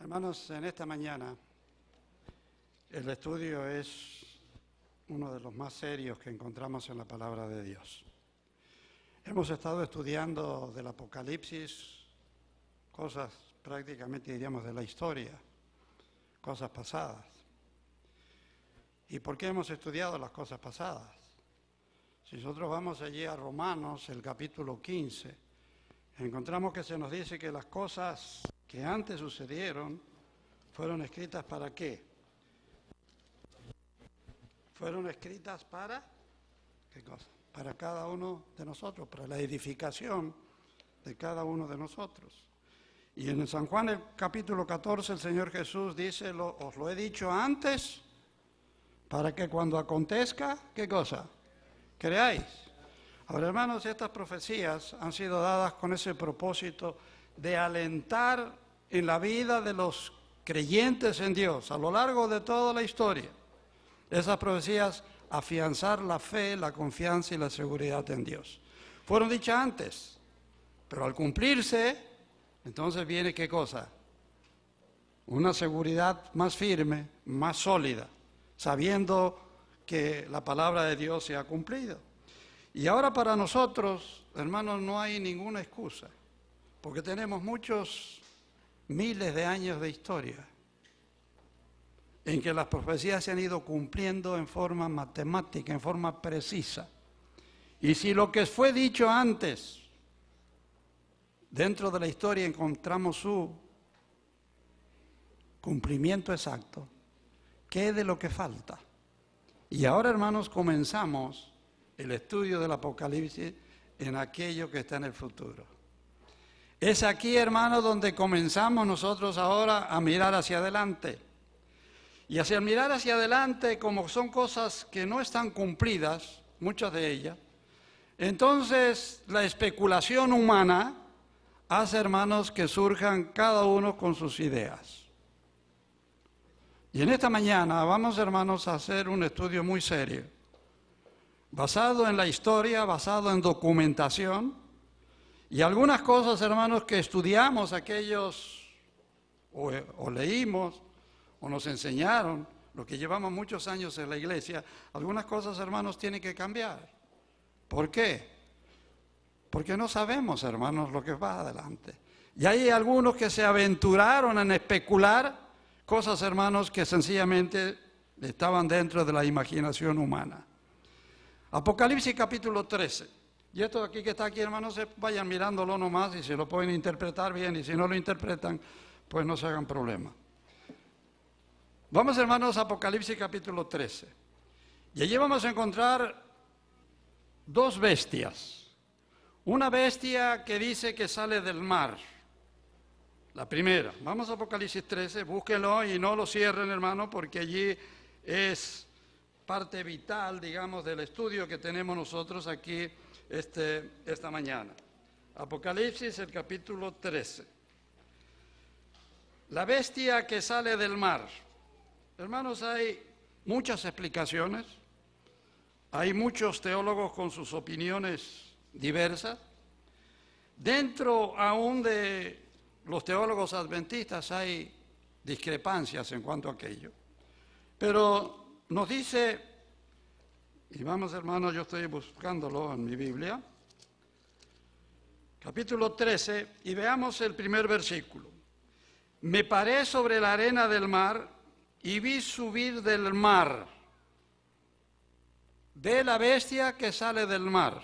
Hermanos, en esta mañana el estudio es uno de los más serios que encontramos en la palabra de Dios. Hemos estado estudiando del Apocalipsis cosas prácticamente, diríamos, de la historia, cosas pasadas. ¿Y por qué hemos estudiado las cosas pasadas? Si nosotros vamos allí a Romanos, el capítulo 15, encontramos que se nos dice que las cosas que antes sucedieron fueron escritas ¿para qué? Fueron escritas para, ¿qué cosa? Para cada uno de nosotros, para la edificación de cada uno de nosotros. Y en San Juan, el capítulo 14, el Señor Jesús dice, os lo he dicho antes, para que cuando acontezca, ¿qué cosa? Creáis. Ahora, hermanos, estas profecías han sido dadas con ese propósito de alentar en la vida de los creyentes en Dios a lo largo de toda la historia. Esas profecías afianzar la fe, la confianza y la seguridad en Dios. Fueron dichas antes, pero al cumplirse, entonces viene ¿qué cosa? Una seguridad más firme, más sólida, sabiendo que la palabra de Dios se ha cumplido. Y ahora para nosotros, hermanos, no hay ninguna excusa, porque tenemos muchos miles de años de historia en que las profecías se han ido cumpliendo en forma matemática, en forma precisa. Y si lo que fue dicho antes, dentro de la historia encontramos su cumplimiento exacto, ¿qué de lo que falta? Y ahora, hermanos, comenzamos el estudio del Apocalipsis en aquello que está en el futuro. Es aquí, hermanos, donde comenzamos nosotros ahora a mirar hacia adelante. Y hacia mirar hacia adelante, como son cosas que no están cumplidas, muchas de ellas, entonces la especulación humana hace, hermanos, que surjan cada uno con sus ideas. Y en esta mañana vamos, hermanos, a hacer un estudio muy serio, basado en la historia, basado en documentación, y algunas cosas, hermanos, que estudiamos aquellos, o leímos, o nos enseñaron, lo que llevamos muchos años en la iglesia, algunas cosas, hermanos, tienen que cambiar. ¿Por qué? Porque no sabemos, hermanos, lo que va adelante. Y hay algunos que se aventuraron en especular cosas, hermanos, que sencillamente estaban dentro de la imaginación humana. Apocalipsis capítulo 13. Y esto aquí que está aquí, hermanos, vayan mirándolo nomás y si lo pueden interpretar bien, y si no lo interpretan, pues no se hagan problema. Vamos, hermanos, a Apocalipsis capítulo 13. Y allí vamos a encontrar dos bestias. Una bestia que dice que sale del mar. La primera. Vamos a Apocalipsis 13, búsquenlo y no lo cierren, hermano, porque allí es parte vital, digamos, del estudio que tenemos nosotros aquí esta mañana. Apocalipsis, el capítulo 13. La bestia que sale del mar. Hermanos, hay muchas explicaciones, hay muchos teólogos con sus opiniones diversas. Dentro aún de los teólogos adventistas hay discrepancias en cuanto a aquello. Pero nos dice, y vamos, hermanos, yo estoy buscándolo en mi Biblia, capítulo 13, y veamos el primer versículo. Me paré sobre la arena del mar y vi subir del mar, de la bestia que sale del mar.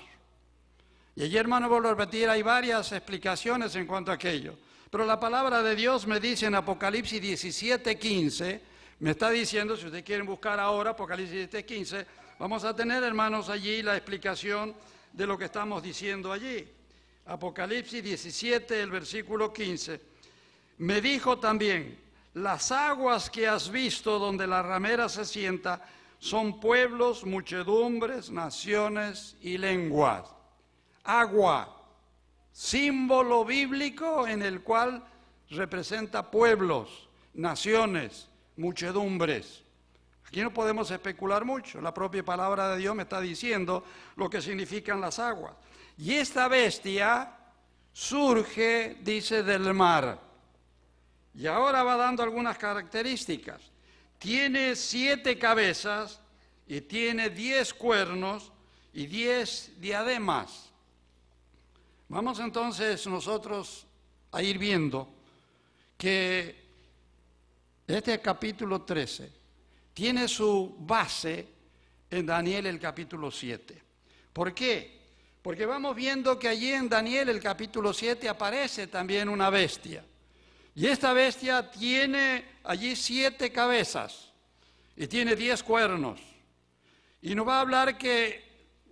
Y allí, hermano, vuelvo a repetir, hay varias explicaciones en cuanto a aquello. Pero la palabra de Dios me dice en Apocalipsis 17:15, me está diciendo, si ustedes quieren buscar ahora Apocalipsis 17:15, vamos a tener, hermanos, allí la explicación de lo que estamos diciendo allí. Apocalipsis 17, el versículo 15. Me dijo también, las aguas que has visto donde la ramera se sienta son pueblos, muchedumbres, naciones y lenguas. Agua, símbolo bíblico en el cual representa pueblos, naciones, muchedumbres. Aquí no podemos especular mucho, la propia palabra de Dios me está diciendo lo que significan las aguas. Y esta bestia surge, dice, del mar. Y ahora va dando algunas características. Tiene 7 cabezas y tiene 10 cuernos y 10 diademas. Vamos entonces nosotros a ir viendo que este capítulo 13 tiene su base en Daniel el capítulo 7. ¿Por qué? Porque vamos viendo que allí en Daniel el capítulo 7 aparece también una bestia. Y esta bestia tiene allí 7 cabezas y tiene 10 cuernos. Y nos va a hablar que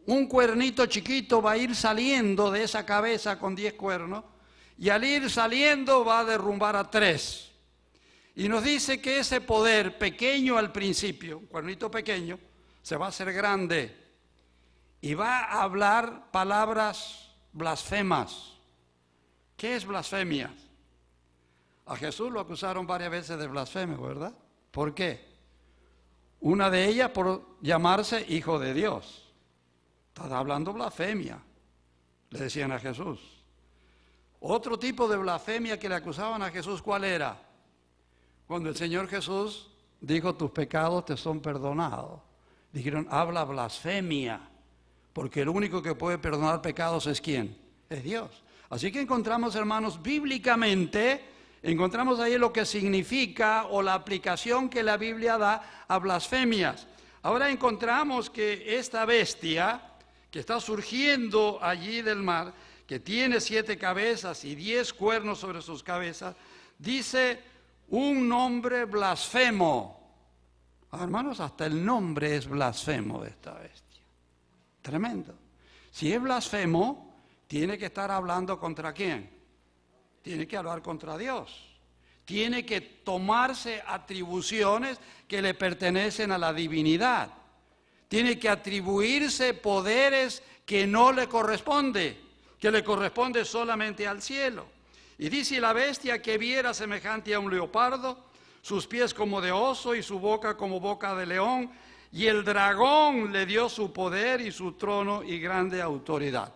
un cuernito chiquito va a ir saliendo de esa cabeza con 10 cuernos y al ir saliendo va a derrumbar a 3. Y nos dice que ese poder pequeño al principio, un cuernito pequeño, se va a hacer grande y va a hablar palabras blasfemas. ¿Qué es blasfemia? A Jesús lo acusaron varias veces de blasfemia, ¿verdad? ¿Por qué? Una de ellas por llamarse hijo de Dios. Estás hablando blasfemia, le decían a Jesús. Otro tipo de blasfemia que le acusaban a Jesús, ¿cuál era? Cuando el Señor Jesús dijo, tus pecados te son perdonados. Dijeron, habla blasfemia, porque el único que puede perdonar pecados es ¿quién? Es Dios. Así que encontramos, hermanos, bíblicamente, encontramos ahí lo que significa o la aplicación que la Biblia da a blasfemias. Ahora encontramos que esta bestia que está surgiendo allí del mar, que tiene 7 cabezas y 10 cuernos sobre sus cabezas, dice un nombre blasfemo. Hermanos, hasta el nombre es blasfemo de esta bestia. Tremendo. Si es blasfemo, tiene que estar hablando contra ¿quién? Tiene que hablar contra Dios. Tiene que tomarse atribuciones que le pertenecen a la divinidad. Tiene que atribuirse poderes que no le corresponde, que le corresponde solamente al cielo. Y dice, la bestia que viera semejante a un leopardo, sus pies como de oso y su boca como boca de león, y el dragón le dio su poder y su trono y grande autoridad.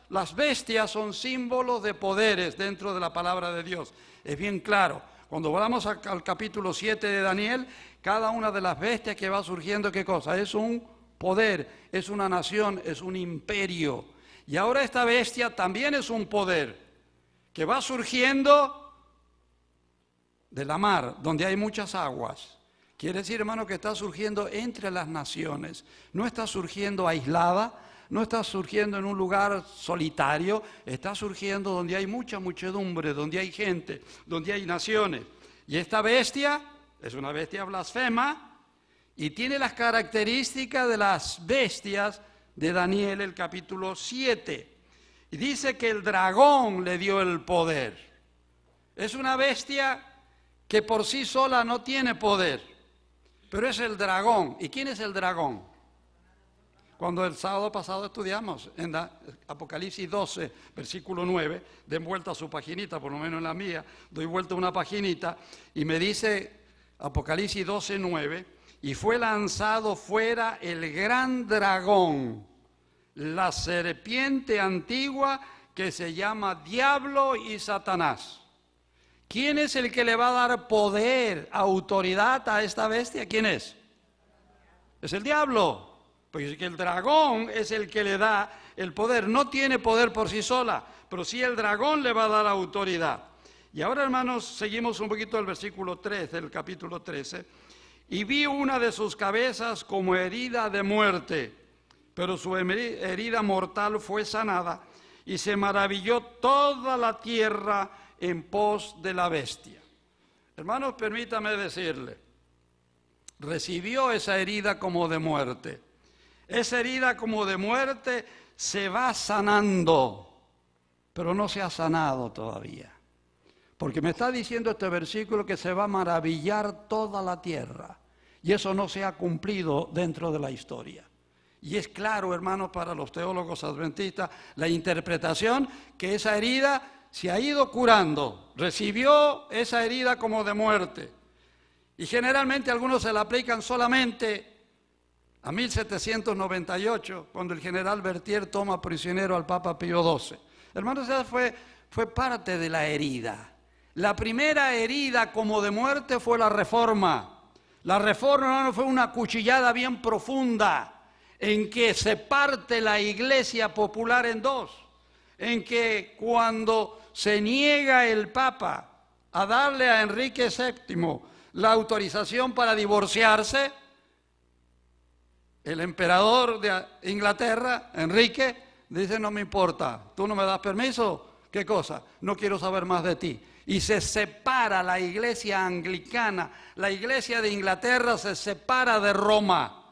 Las bestias son símbolos de poderes dentro de la palabra de Dios. Es bien claro. Cuando vamos al capítulo 7 de Daniel, cada una de las bestias que va surgiendo, ¿qué cosa? Es un poder, es una nación, es un imperio. Y ahora esta bestia también es un poder que va surgiendo de la mar, donde hay muchas aguas. Quiere decir, hermano, que está surgiendo entre las naciones. No está surgiendo aislada, no está surgiendo en un lugar solitario, está surgiendo donde hay mucha muchedumbre, donde hay gente, donde hay naciones. Y esta bestia es una bestia blasfema y tiene las características de las bestias de Daniel, el capítulo 7. Y dice que el dragón le dio el poder. Es una bestia que por sí sola no tiene poder, pero es el dragón. ¿Y quién es el dragón? Cuando el sábado pasado estudiamos en Apocalipsis 12, versículo 9, den vuelta a su paginita, por lo menos en la mía, doy vuelta a una paginita, y me dice Apocalipsis 12, 9, y fue lanzado fuera el gran dragón, la serpiente antigua que se llama Diablo y Satanás. ¿Quién es el que le va a dar poder, autoridad a esta bestia? ¿Quién es? Es el diablo. Porque el dragón es el que le da el poder. No tiene poder por sí sola, pero sí el dragón le va a dar autoridad. Y ahora, hermanos, seguimos un poquito el versículo 3 del capítulo 13. Y vi una de sus cabezas como herida de muerte, pero su herida mortal fue sanada, y se maravilló toda la tierra en pos de la bestia. Hermanos, permítame decirle, recibió esa herida como de muerte. Esa herida como de muerte se va sanando, pero no se ha sanado todavía. Porque me está diciendo este versículo que se va a maravillar toda la tierra. Y eso no se ha cumplido dentro de la historia. Y es claro, hermanos, para los teólogos adventistas, la interpretación que esa herida se ha ido curando. Recibió esa herida como de muerte. Y generalmente algunos se la aplican solamente a 1798, cuando el general Berthier toma prisionero al Papa Pío XII. Hermanos, esa fue parte de la herida. La primera herida como de muerte fue la Reforma. La Reforma, hermano, fue una cuchillada bien profunda en que se parte la iglesia popular en dos, en que cuando se niega el Papa a darle a Enrique VII la autorización para divorciarse, el emperador de Inglaterra, Enrique, dice: no me importa, tú no me das permiso, ¿qué cosa? No quiero saber más de ti. Y se separa la iglesia anglicana, la iglesia de Inglaterra se separa de Roma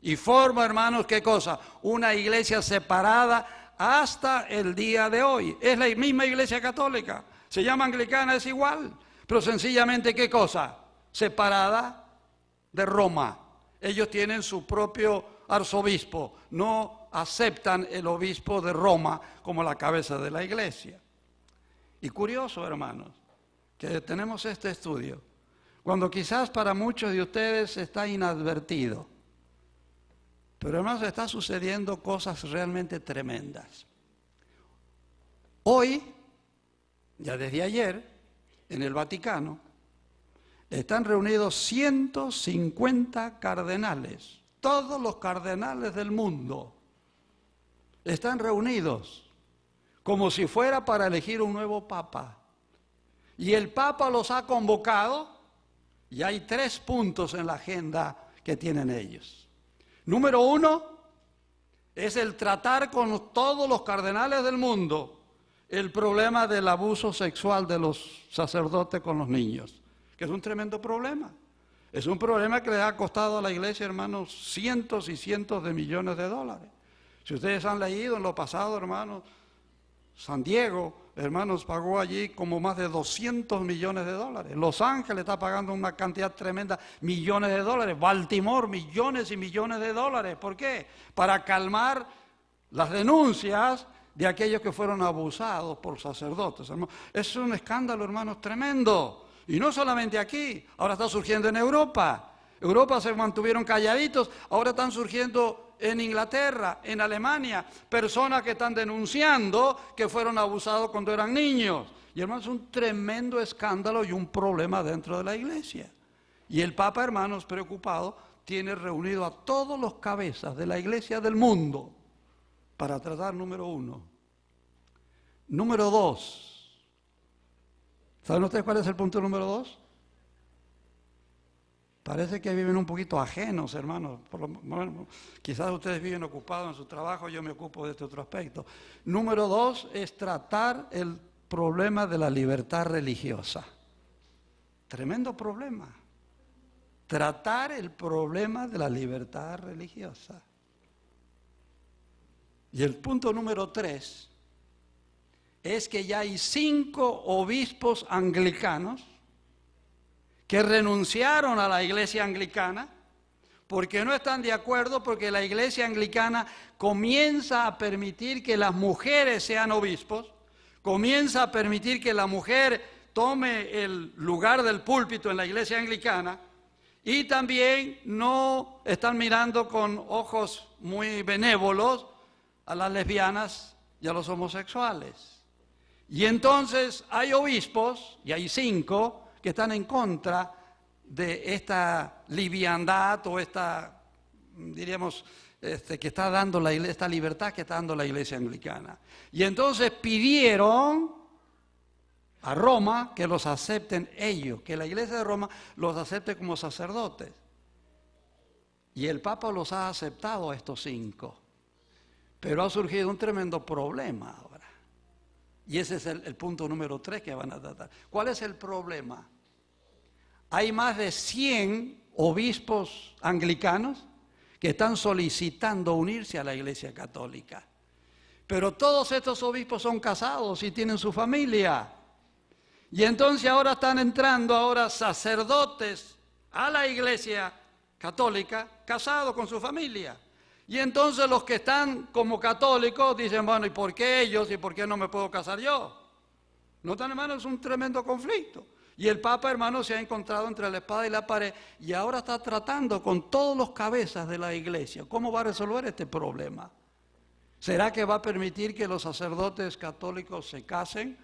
y forma, hermanos, ¿qué cosa? Una iglesia separada hasta el día de hoy. Es la misma iglesia católica, se llama anglicana, es igual, pero sencillamente, ¿qué cosa? Separada de Roma. Ellos tienen su propio arzobispo, no aceptan el obispo de Roma como la cabeza de la iglesia. Y curioso, hermanos, que tenemos este estudio, cuando quizás para muchos de ustedes está inadvertido, pero hermanos, está sucediendo cosas realmente tremendas. Hoy, ya desde ayer, en el Vaticano, están reunidos 150 cardenales, todos los cardenales del mundo están reunidos como si fuera para elegir un nuevo papa. Y el Papa los ha convocado y hay 3 puntos en la agenda que tienen ellos. Número 1 es el tratar con todos los cardenales del mundo el problema del abuso sexual de los sacerdotes con los niños, que es un tremendo problema. Es un problema que le ha costado a la iglesia, hermanos, cientos y cientos de millones de dólares. Si ustedes han leído en lo pasado, hermanos, San Diego, hermanos, pagó allí como más de 200 millones de dólares. Los Ángeles está pagando una cantidad tremenda, millones de dólares. Baltimore, millones y millones de dólares. ¿Por qué? Para calmar las denuncias de aquellos que fueron abusados por sacerdotes. Hermanos. Es un escándalo, hermanos, tremendo. Y no solamente aquí, ahora está surgiendo en Europa. Europa se mantuvieron calladitos, ahora están surgiendo en Inglaterra, en Alemania, personas que están denunciando que fueron abusados cuando eran niños. Y hermanos, es un tremendo escándalo y un problema dentro de la iglesia. Y el Papa, hermanos, preocupado, tiene reunido a todos los cabezas de la iglesia del mundo para tratar número 1. Número 2. ¿Saben ustedes cuál es el punto número 2? Parece que viven un poquito ajenos, hermanos. Bueno, quizás ustedes viven ocupados en su trabajo, yo me ocupo de este otro aspecto. Número 2 es tratar el problema de la libertad religiosa. Tremendo problema. Tratar el problema de la libertad religiosa. Y el punto número 3 es que ya hay 5 obispos anglicanos que renunciaron a la iglesia anglicana porque no están de acuerdo, porque la iglesia anglicana comienza a permitir que las mujeres sean obispos, comienza a permitir que la mujer tome el lugar del púlpito en la iglesia anglicana, y también no están mirando con ojos muy benévolos a las lesbianas y a los homosexuales. Y entonces hay obispos, y hay 5, que están en contra de esta liviandad o esta, diríamos, que está dando la iglesia, esta libertad que está dando la iglesia anglicana. Y entonces pidieron a Roma que los acepten ellos, que la iglesia de Roma los acepte como sacerdotes. Y el Papa los ha aceptado a estos 5. Pero ha surgido un tremendo problema ahora. Y ese es el punto número 3 que van a tratar. ¿Cuál es el problema? Hay más de 100 obispos anglicanos que están solicitando unirse a la Iglesia Católica. Pero todos estos obispos son casados y tienen su familia. Y entonces ahora están entrando sacerdotes a la Iglesia Católica casados con su familia. Y entonces los que están como católicos dicen, bueno, ¿y por qué ellos y por qué no me puedo casar yo? ¿Notan, hermanos? Es un tremendo conflicto. Y el Papa, hermanos, se ha encontrado entre la espada y la pared y ahora está tratando con todos los cabezas de la iglesia. ¿Cómo va a resolver este problema? ¿Será que va a permitir que los sacerdotes católicos se casen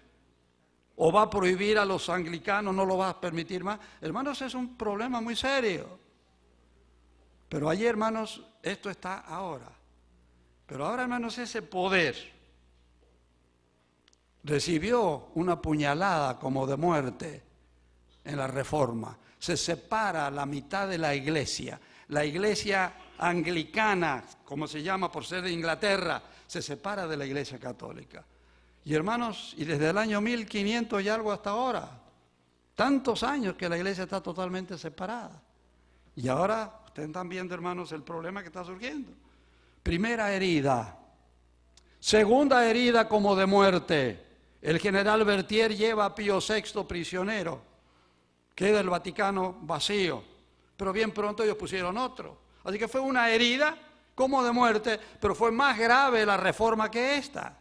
¿O va a prohibir a los anglicanos, no lo va a permitir más? Hermanos, es un problema muy serio. Pero allí, hermanos, esto está ahora. Pero ahora, hermanos, ese poder recibió una puñalada como de muerte en la Reforma. Se separa la mitad de la iglesia. La iglesia anglicana, como se llama por ser de Inglaterra, se separa de la iglesia católica. Y hermanos, y desde el año 1500 y algo hasta ahora, tantos años que la iglesia está totalmente separada. Y ahora, ustedes están viendo, hermanos, el problema que está surgiendo. Primera herida. Segunda herida como de muerte. El general Berthier lleva a Pío VI prisionero. Queda el Vaticano vacío. Pero bien pronto ellos pusieron otro. Así que fue una herida como de muerte, pero fue más grave la reforma que esta.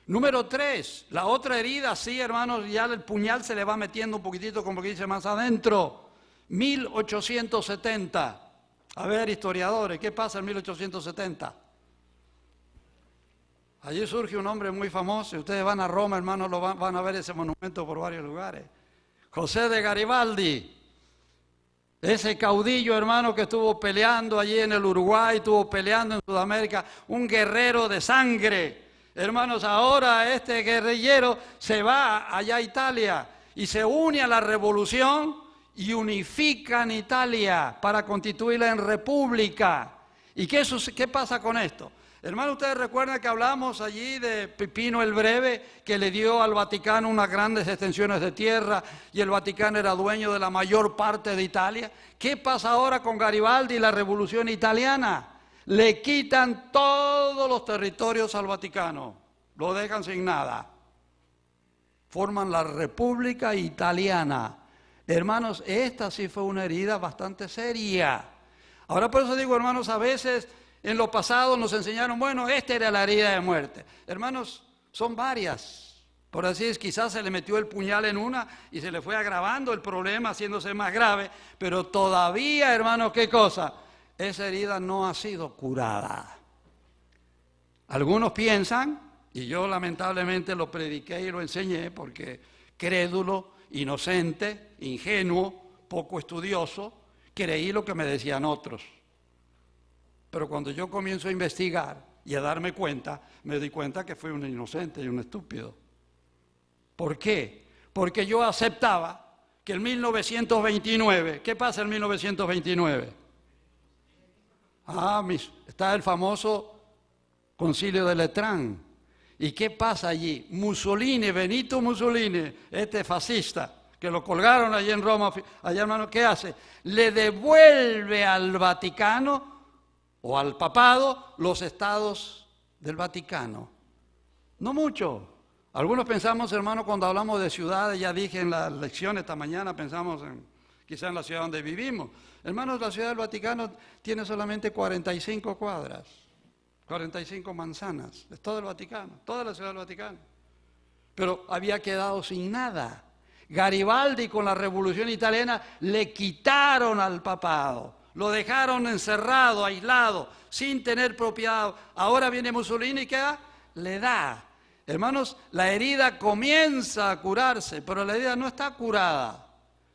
Número 3, la otra herida, sí, hermanos, ya el puñal se le va metiendo un poquitito, como que dice, más adentro. 1870. A ver, historiadores, ¿qué pasa en 1870? Allí surge un hombre muy famoso. Ustedes van a Roma, hermanos, van a ver ese monumento por varios lugares. José de Garibaldi. Ese caudillo, hermano, que estuvo peleando allí en el Uruguay, estuvo peleando en Sudamérica, un guerrero de sangre. Hermanos, ahora este guerrillero se va allá a Italia y se une a la revolución y unifican Italia para constituirla en república. ¿Y qué pasa con esto? Hermanos, ustedes recuerdan que hablamos allí de Pipino el Breve, que le dio al Vaticano unas grandes extensiones de tierra y el Vaticano era dueño de la mayor parte de Italia. ¿Qué pasa ahora con Garibaldi y la Revolución Italiana? Le quitan todos los territorios al Vaticano, lo dejan sin nada. Forman la República Italiana. Hermanos, esta sí fue una herida bastante seria. Ahora por eso digo, hermanos, a veces en lo pasado nos enseñaron, bueno, esta era la herida de muerte. Hermanos, son varias. Por así es, quizás se le metió el puñal en una y se le fue agravando el problema, haciéndose más grave. Pero todavía, hermanos, ¿qué cosa? Esa herida no ha sido curada. Algunos piensan, y yo lamentablemente lo prediqué y lo enseñé, porque crédulo, inocente, ingenuo, poco estudioso, creí lo que me decían otros. Pero cuando yo comienzo a investigar y a darme cuenta, me di cuenta que fui un inocente y un estúpido. ¿Por qué? Porque yo aceptaba que en 1929, ¿qué pasa en 1929? Está el famoso Concilio de Letrán. ¿Y qué pasa allí? Mussolini, Benito Mussolini, este fascista, que lo colgaron allí en Roma, allá, hermano, ¿qué hace? Le devuelve al Vaticano o al papado los estados del Vaticano. No mucho. Algunos pensamos, hermano, cuando hablamos de ciudades, ya dije en la lección esta mañana, pensamos quizá en la ciudad donde vivimos. Hermanos, la ciudad del Vaticano tiene solamente 45 cuadras, 45 manzanas, es todo el Vaticano, toda la ciudad del Vaticano. Pero había quedado sin nada. Garibaldi con la Revolución Italiana le quitaron al papado, lo dejaron encerrado, aislado, sin tener propiedad. Ahora viene Mussolini, ¿qué da? Le da. Hermanos, la herida comienza a curarse, pero la herida no está curada.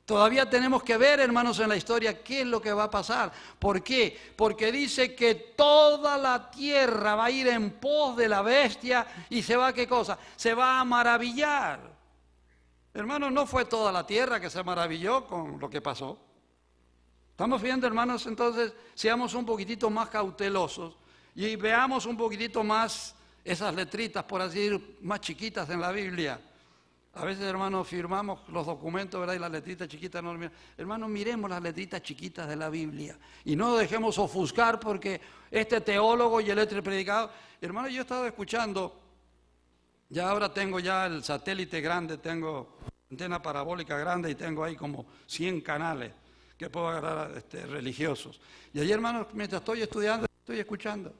Todavía tenemos que ver, hermanos, en la historia qué es lo que va a pasar. ¿Por qué? Porque dice que toda la tierra va a ir en pos de la bestia y se va, ¿qué cosa? Se va a maravillar. Hermanos, no fue toda la tierra que se maravilló con lo que pasó. Estamos viendo, hermanos, entonces, seamos un poquitito más cautelosos y veamos un poquitito más esas letritas, por así decir, más chiquitas en la Biblia. A veces, hermanos, firmamos los documentos, ¿verdad? Y las letritas chiquitas no. Hermanos, miremos las letritas chiquitas de la Biblia y no dejemos ofuscar porque este teólogo y el otro predicado. Hermanos, yo he estado escuchando, ya ahora tengo ya el satélite grande, tengo antena parabólica grande y tengo ahí como 100 canales que puedo agarrar religiosos. Y ayer, hermanos, mientras estoy estudiando, estoy escuchando.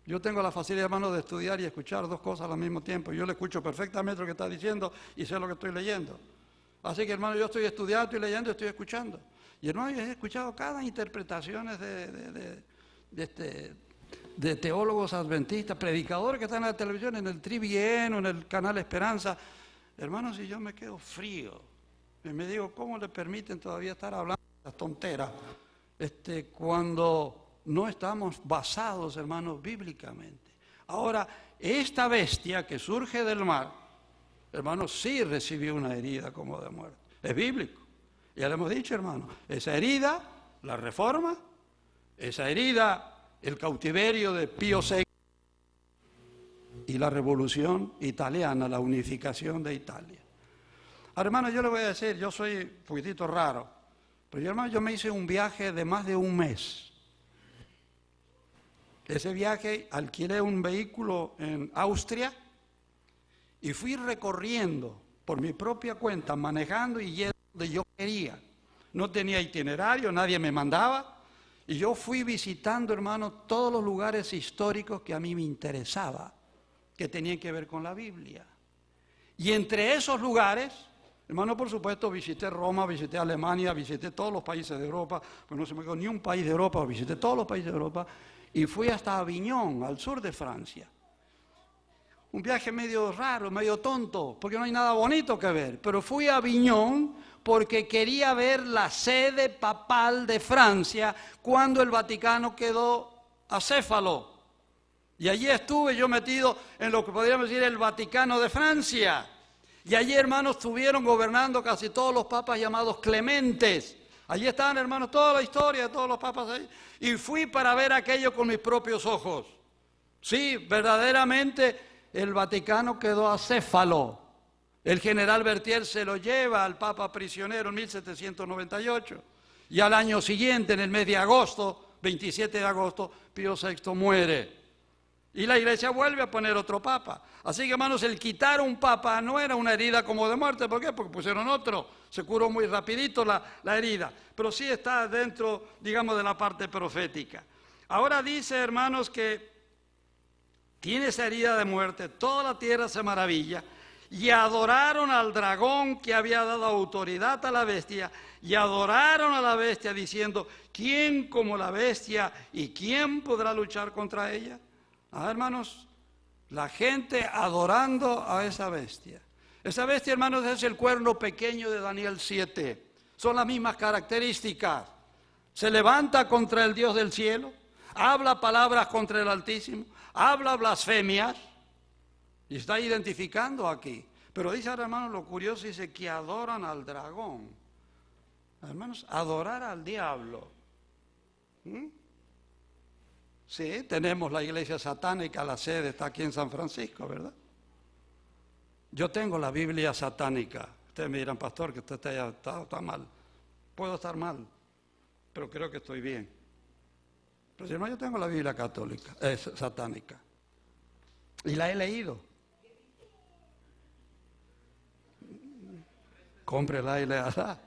Yo tengo la facilidad, hermano, de estudiar y escuchar dos cosas al mismo tiempo. Yo le escucho perfectamente lo que está diciendo y sé lo que estoy leyendo. Así que, hermano, yo estoy estudiando, estoy leyendo, estoy escuchando. Y, hermano, yo he escuchado cada interpretación de teólogos adventistas, predicadores que están en la televisión, en el Trivieno, en el Canal Esperanza. Hermanos, y yo me quedo frío. Y me digo, ¿cómo le permiten todavía estar hablando de estas tonteras? Cuando no estamos basados, hermanos, bíblicamente. Ahora, esta bestia que surge del mar, hermanos, sí recibió una herida como de muerte. Es bíblico. Ya le hemos dicho, hermanos, esa herida, la reforma, esa herida, el cautiverio de Pío VI y la revolución italiana, la unificación de Italia. Ahora, hermano, yo le voy a decir, yo soy un poquitito raro, pero yo me hice un viaje de más de un mes. Ese viaje alquilé un vehículo en Austria y fui recorriendo por mi propia cuenta, manejando y yendo donde yo quería. No tenía itinerario, nadie me mandaba. Y yo fui visitando, hermano, todos los lugares históricos que a mí me interesaba, que tenían que ver con la Biblia. Y entre esos lugares, hermano, por supuesto, visité Roma, visité Alemania, visité todos los países de Europa, pues no se me quedó ni un país de Europa, visité todos los países de Europa, y fui hasta Aviñón, al sur de Francia. Un viaje medio raro, medio tonto, porque no hay nada bonito que ver, pero fui a Aviñón porque quería ver la sede papal de Francia cuando el Vaticano quedó acéfalo. Y allí estuve yo metido en lo que podríamos decir el Vaticano de Francia. Y allí, hermanos, estuvieron gobernando casi todos los papas llamados Clementes. Allí estaban, hermanos, toda la historia de todos los papas ahí. Y fui para ver aquello con mis propios ojos. Sí, verdaderamente el Vaticano quedó acéfalo. El general Berthier se lo lleva al papa prisionero en 1798. Y al año siguiente, en el mes de agosto, 27 de agosto, Pío VI muere. Y la iglesia vuelve a poner otro papa. Así que, hermanos, el quitar un papa no era una herida como de muerte. ¿Por qué? Porque pusieron otro. Se curó muy rapidito la herida. Pero sí está dentro, digamos, de la parte profética. Ahora dice, hermanos, que tiene esa herida de muerte. Toda la tierra se maravilla. Y adoraron al dragón que había dado autoridad a la bestia. Y adoraron a la bestia diciendo, ¿quién como la bestia y quién podrá luchar contra ella? Hermanos, la gente adorando a esa bestia. Esa bestia, hermanos, es el cuerno pequeño de Daniel 7. Son las mismas características. Se levanta contra el Dios del cielo, habla palabras contra el Altísimo, habla blasfemias, y está identificando aquí. Pero dice ahora, hermanos, lo curioso, dice que adoran al dragón. Hermanos, adorar al diablo. Sí, tenemos la iglesia satánica, la sede está aquí en San Francisco, ¿verdad? Yo tengo la Biblia satánica. Ustedes me dirán, pastor, que usted está mal. Puedo estar mal, pero creo que estoy bien. Pero si no, yo tengo la Biblia católica, satánica. Y la he leído. Cómprela y léala.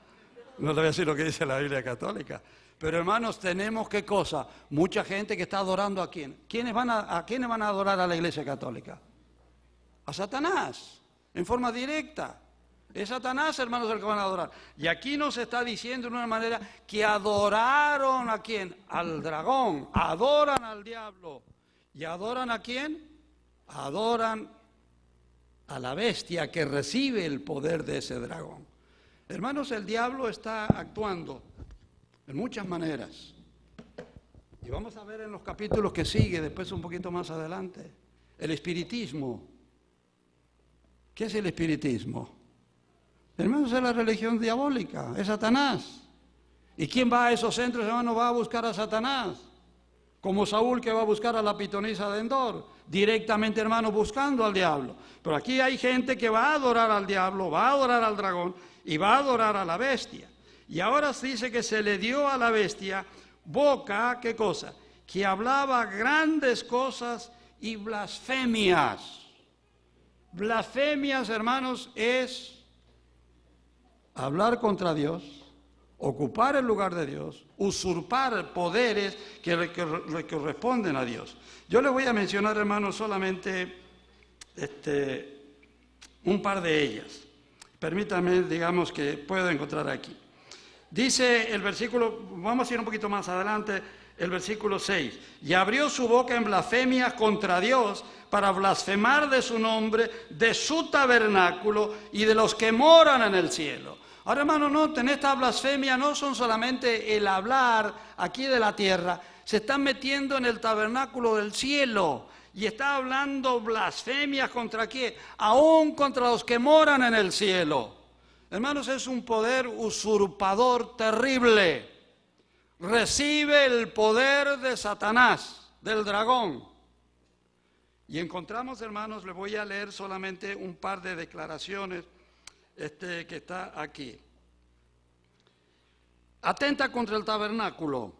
No le voy a decir lo que dice la Biblia católica. Pero hermanos, tenemos qué cosa. Mucha gente que está adorando a quién. ¿A quiénes van a adorar a la iglesia católica? A Satanás, en forma directa. Es Satanás, hermanos, el que van a adorar. Y aquí nos está diciendo de una manera que adoraron a quién. Al dragón. Adoran al diablo. ¿Y adoran a quién? Adoran a la bestia que recibe el poder de ese dragón. Hermanos, el diablo está actuando en muchas maneras. Y vamos a ver en los capítulos que sigue, después un poquito más adelante, el espiritismo. ¿Qué es el espiritismo? Hermanos, es la religión diabólica, es Satanás. ¿Y quién va a esos centros, hermanos? Va a buscar a Satanás. Como Saúl, que va a buscar a la pitonisa de Endor, directamente, hermanos, buscando al diablo. Pero aquí hay gente que va a adorar al diablo, va a adorar al dragón y va a adorar a la bestia. Y ahora se dice que se le dio a la bestia boca, ¿qué cosa? Que hablaba grandes cosas y blasfemias. Blasfemias, hermanos, es hablar contra Dios, ocupar el lugar de Dios, usurpar poderes que le corresponden a Dios. Yo les voy a mencionar, hermanos, solamente un par de ellas. Permítanme, digamos, que puedo encontrar aquí. Dice el versículo, vamos a ir un poquito más adelante, el versículo 6. Y abrió su boca en blasfemias contra Dios para blasfemar de su nombre, de su tabernáculo y de los que moran en el cielo. Ahora, hermano, noten, esta blasfemia no son solamente el hablar aquí de la tierra, se están metiendo en el tabernáculo del cielo y está hablando blasfemias contra quién, aún contra los que moran en el cielo. Hermanos, es un poder usurpador terrible. Recibe el poder de Satanás, del dragón. Y encontramos, hermanos, le voy a leer solamente un par de declaraciones que está aquí. Atenta contra el tabernáculo,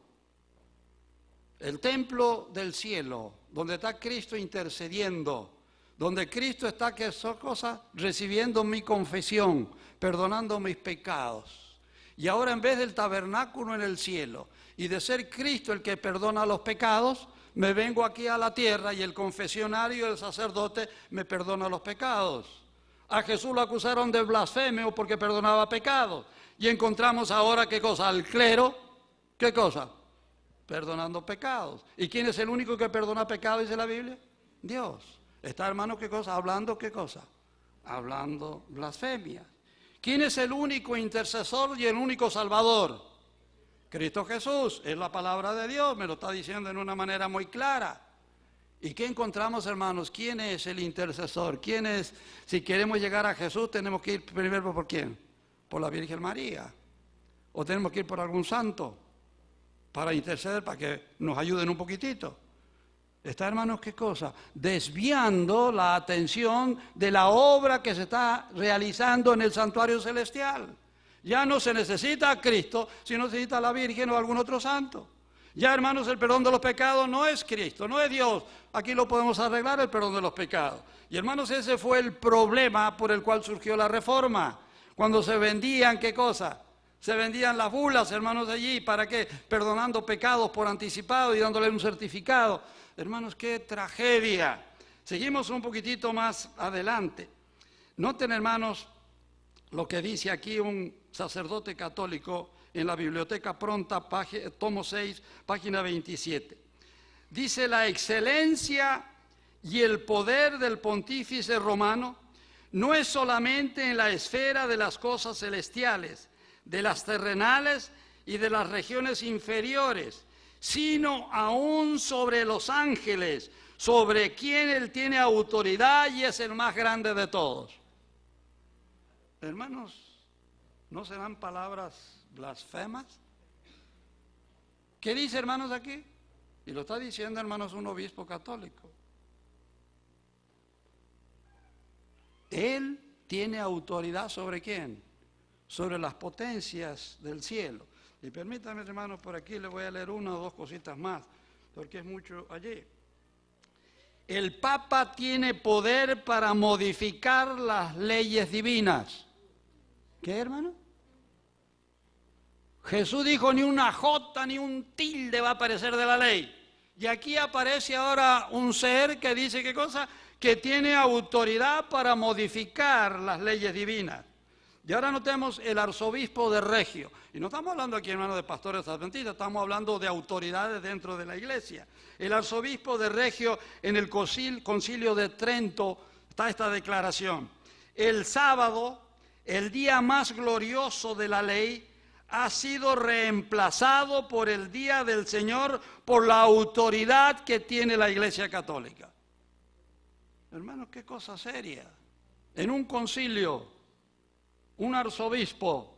el templo del cielo, donde está Cristo intercediendo, donde Cristo está, ¿qué cosa? Recibiendo mi confesión, perdonando mis pecados. Y ahora, en vez del tabernáculo en el cielo y de ser Cristo el que perdona los pecados, me vengo aquí a la tierra y el confesionario, el sacerdote, me perdona los pecados. A Jesús lo acusaron de blasfemio porque perdonaba pecados. Y encontramos ahora, ¿qué cosa? Al clero, ¿qué cosa? Perdonando pecados. ¿Y quién es el único que perdona pecados, dice la Biblia? Dios. Está, hermano, ¿qué cosa? Hablando, ¿qué cosa? Hablando blasfemia. ¿Quién es el único intercesor y el único salvador? Cristo Jesús. Es la palabra de Dios, me lo está diciendo en una manera muy clara. ¿Y qué encontramos, hermanos? ¿Quién es el intercesor? ¿Quién es? Si queremos llegar a Jesús, tenemos que ir primero ¿por quién? Por la Virgen María. ¿O tenemos que ir por algún santo para interceder, para que nos ayuden un poquitito? Está, hermanos, ¿qué cosa? Desviando la atención de la obra que se está realizando en el santuario celestial. Ya no se necesita a Cristo, sino se necesita a la Virgen o a algún otro santo. Ya, hermanos, el perdón de los pecados no es Cristo, no es Dios. Aquí lo podemos arreglar, el perdón de los pecados. Y, hermanos, ese fue el problema por el cual surgió la Reforma. Cuando se vendían, ¿qué cosa? Se vendían las bulas, hermanos, allí. ¿Para qué? Perdonando pecados por anticipado y dándole un certificado. Hermanos, qué tragedia. Seguimos un poquitito más adelante. Noten, hermanos, lo que dice aquí un sacerdote católico en la Biblioteca Pronta, tomo 6, página 27. Dice: la excelencia y el poder del pontífice romano no es solamente en la esfera de las cosas celestiales, de las terrenales y de las regiones inferiores, sino aún sobre los ángeles, sobre quien él tiene autoridad y es el más grande de todos. Hermanos, ¿no serán palabras blasfemas? ¿Qué dice, hermanos, aquí? Y lo está diciendo, hermanos, un obispo católico. Él tiene autoridad ¿sobre quién? Sobre las potencias del cielo. Y permítanme, hermanos, por aquí le voy a leer una o dos cositas más, porque es mucho allí. El Papa tiene poder para modificar las leyes divinas. ¿Qué, hermano? Jesús dijo: ni una jota ni un tilde va a aparecer de la ley. Y aquí aparece ahora un ser que dice, ¿qué cosa? Que tiene autoridad para modificar las leyes divinas. Y ahora notemos el arzobispo de Regio. Y no estamos hablando aquí, hermano, de pastores adventistas, estamos hablando de autoridades dentro de la iglesia. El arzobispo de Regio, en el concilio de Trento, está esta declaración: el sábado, el día más glorioso de la ley, ha sido reemplazado por el día del Señor por la autoridad que tiene la Iglesia Católica. Hermanos, qué cosa seria. En un concilio, un arzobispo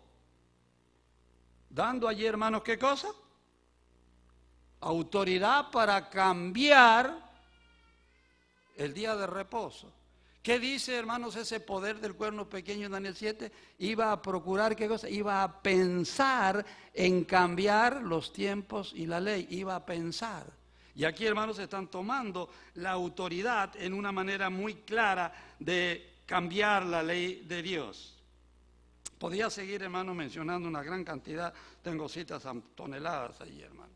dando allí, hermanos, ¿qué cosa? Autoridad para cambiar el día de reposo. ¿Qué dice, hermanos, ese poder del cuerno pequeño en Daniel 7? Iba a procurar, ¿qué cosa? Iba a pensar en cambiar los tiempos y la ley. Iba a pensar. Y aquí, hermanos, están tomando la autoridad en una manera muy clara de cambiar la ley de Dios. Podría seguir, hermano, mencionando una gran cantidad. Tengo citas a toneladas allí, hermano.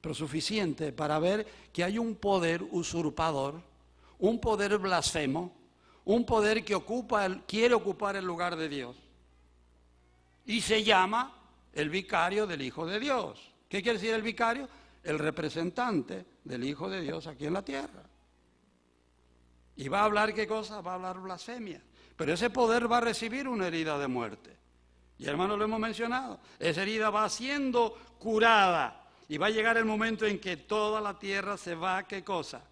Pero suficiente para ver que hay un poder usurpador, un poder blasfemo, un poder que quiere ocupar el lugar de Dios. Y se llama el vicario del Hijo de Dios. ¿Qué quiere decir el vicario? el representante del Hijo de Dios aquí en la tierra. ¿Y va a hablar qué cosa? Va a hablar blasfemia. Pero ese poder va a recibir una herida de muerte. Y hermanos, lo hemos mencionado, esa herida va siendo curada. Y va a llegar el momento en que toda la tierra se va, ¿qué cosa?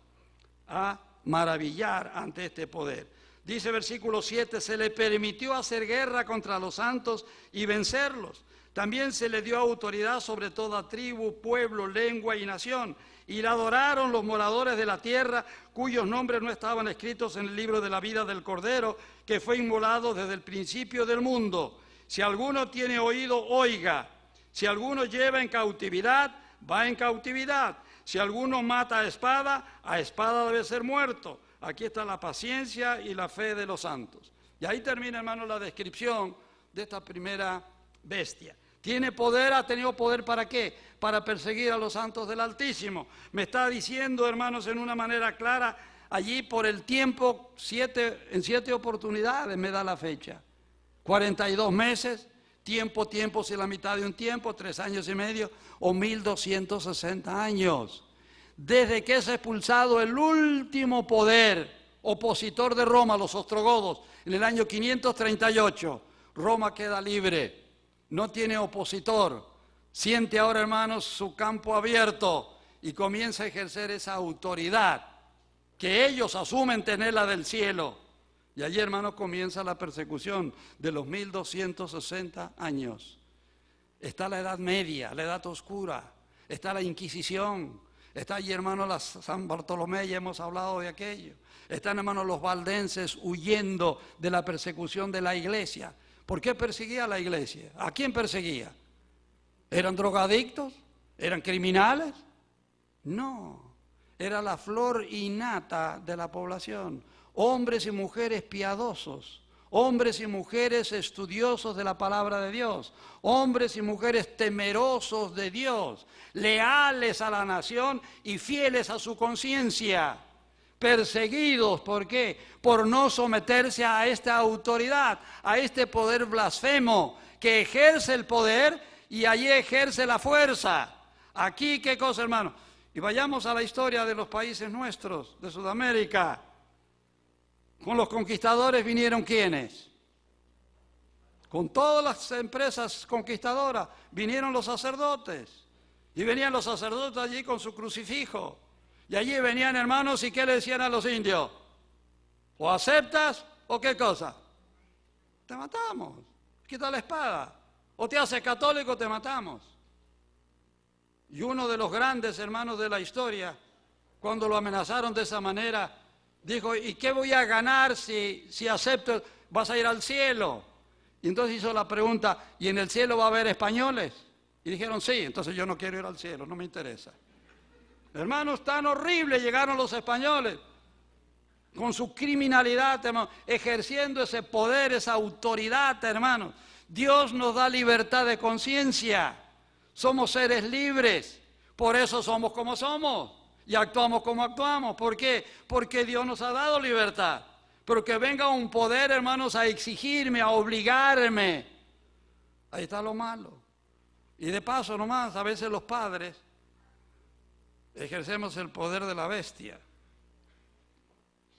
A maravillar ante este poder. Dice versículo 7, se le permitió hacer guerra contra los santos y vencerlos. También se le dio autoridad sobre toda tribu, pueblo, lengua y nación. Y la adoraron los moradores de la tierra, cuyos nombres no estaban escritos en el libro de la vida del Cordero, que fue inmolado desde el principio del mundo. Si alguno tiene oído, oiga. Si alguno lleva en cautividad, va en cautividad. Si alguno mata a espada debe ser muerto. Aquí está la paciencia y la fe de los santos. Y ahí termina, hermanos, la descripción de esta primera bestia. ¿Tiene poder? ¿Ha tenido poder para qué? Para perseguir a los santos del Altísimo. Me está diciendo, hermanos, en una manera clara, allí por el tiempo, en 7 oportunidades me da la fecha. 42 meses, tiempo, si la mitad de un tiempo, 3 años y medio, o 1260 años. Desde que es expulsado el último poder opositor de Roma, los ostrogodos, en el año 538, Roma queda libre, no tiene opositor, siente ahora, hermanos, su campo abierto y comienza a ejercer esa autoridad que ellos asumen tenerla del cielo. Y allí, hermanos, comienza la persecución de los 1260 años. Está la Edad Media, la Edad Oscura, está la Inquisición, está allí, hermanos, la San Bartolomé, ya hemos hablado de aquello. Están, hermanos, los valdenses huyendo de la persecución de la iglesia. ¿Por qué perseguía a la iglesia? ¿A quién perseguía? ¿Eran drogadictos? ¿Eran criminales? No, era la flor innata de la población. Hombres y mujeres piadosos, hombres y mujeres estudiosos de la palabra de Dios, hombres y mujeres temerosos de Dios, leales a la nación y fieles a su conciencia. Perseguidos, ¿por qué? Por no someterse a esta autoridad, a este poder blasfemo que ejerce el poder y allí ejerce la fuerza. Aquí, ¿qué cosa, hermano? Y vayamos a la historia de los países nuestros, de Sudamérica. Con los conquistadores vinieron ¿quiénes? Con todas las empresas conquistadoras vinieron los sacerdotes. Y venían los sacerdotes allí con su crucifijo. Y allí venían, hermanos, ¿y qué le decían a los indios? ¿O aceptas o qué cosa? Te matamos. Quita la espada. O te haces católico, te matamos. Y uno de los grandes hermanos de la historia, cuando lo amenazaron de esa manera, dijo, ¿y qué voy a ganar si acepto? ¿Vas a ir al cielo? Y entonces hizo la pregunta, ¿y en el cielo va a haber españoles? Y dijeron, sí, entonces yo no quiero ir al cielo, no me interesa. Hermanos, tan horrible llegaron los españoles, con su criminalidad, hermanos, ejerciendo ese poder, esa autoridad, hermanos. Dios nos da libertad de conciencia, somos seres libres, por eso somos como somos. Y actuamos como actuamos. ¿Por qué? Porque Dios nos ha dado libertad. Pero que venga un poder, hermanos, a exigirme, a obligarme. Ahí está lo malo. Y de paso nomás, a veces los padres ejercemos el poder de la bestia.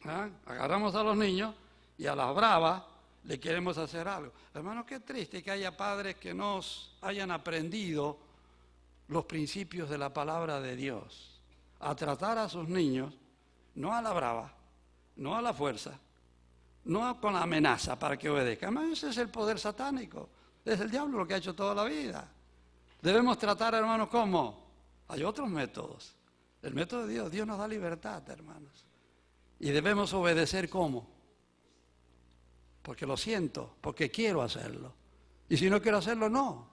¿Ah? Agarramos a los niños y a las bravas le queremos hacer algo. Hermanos, qué triste que haya padres que no hayan aprendido los principios de la palabra de Dios. A tratar a sus niños, no a la brava, no a la fuerza, no con la amenaza para que obedezcan. Ese es el poder satánico, es el diablo lo que ha hecho toda la vida. Debemos tratar, hermanos, ¿cómo? Hay otros métodos. El método de Dios, Dios nos da libertad, hermanos. Y debemos obedecer, ¿cómo? Porque lo siento, porque quiero hacerlo. Y si no quiero hacerlo, no.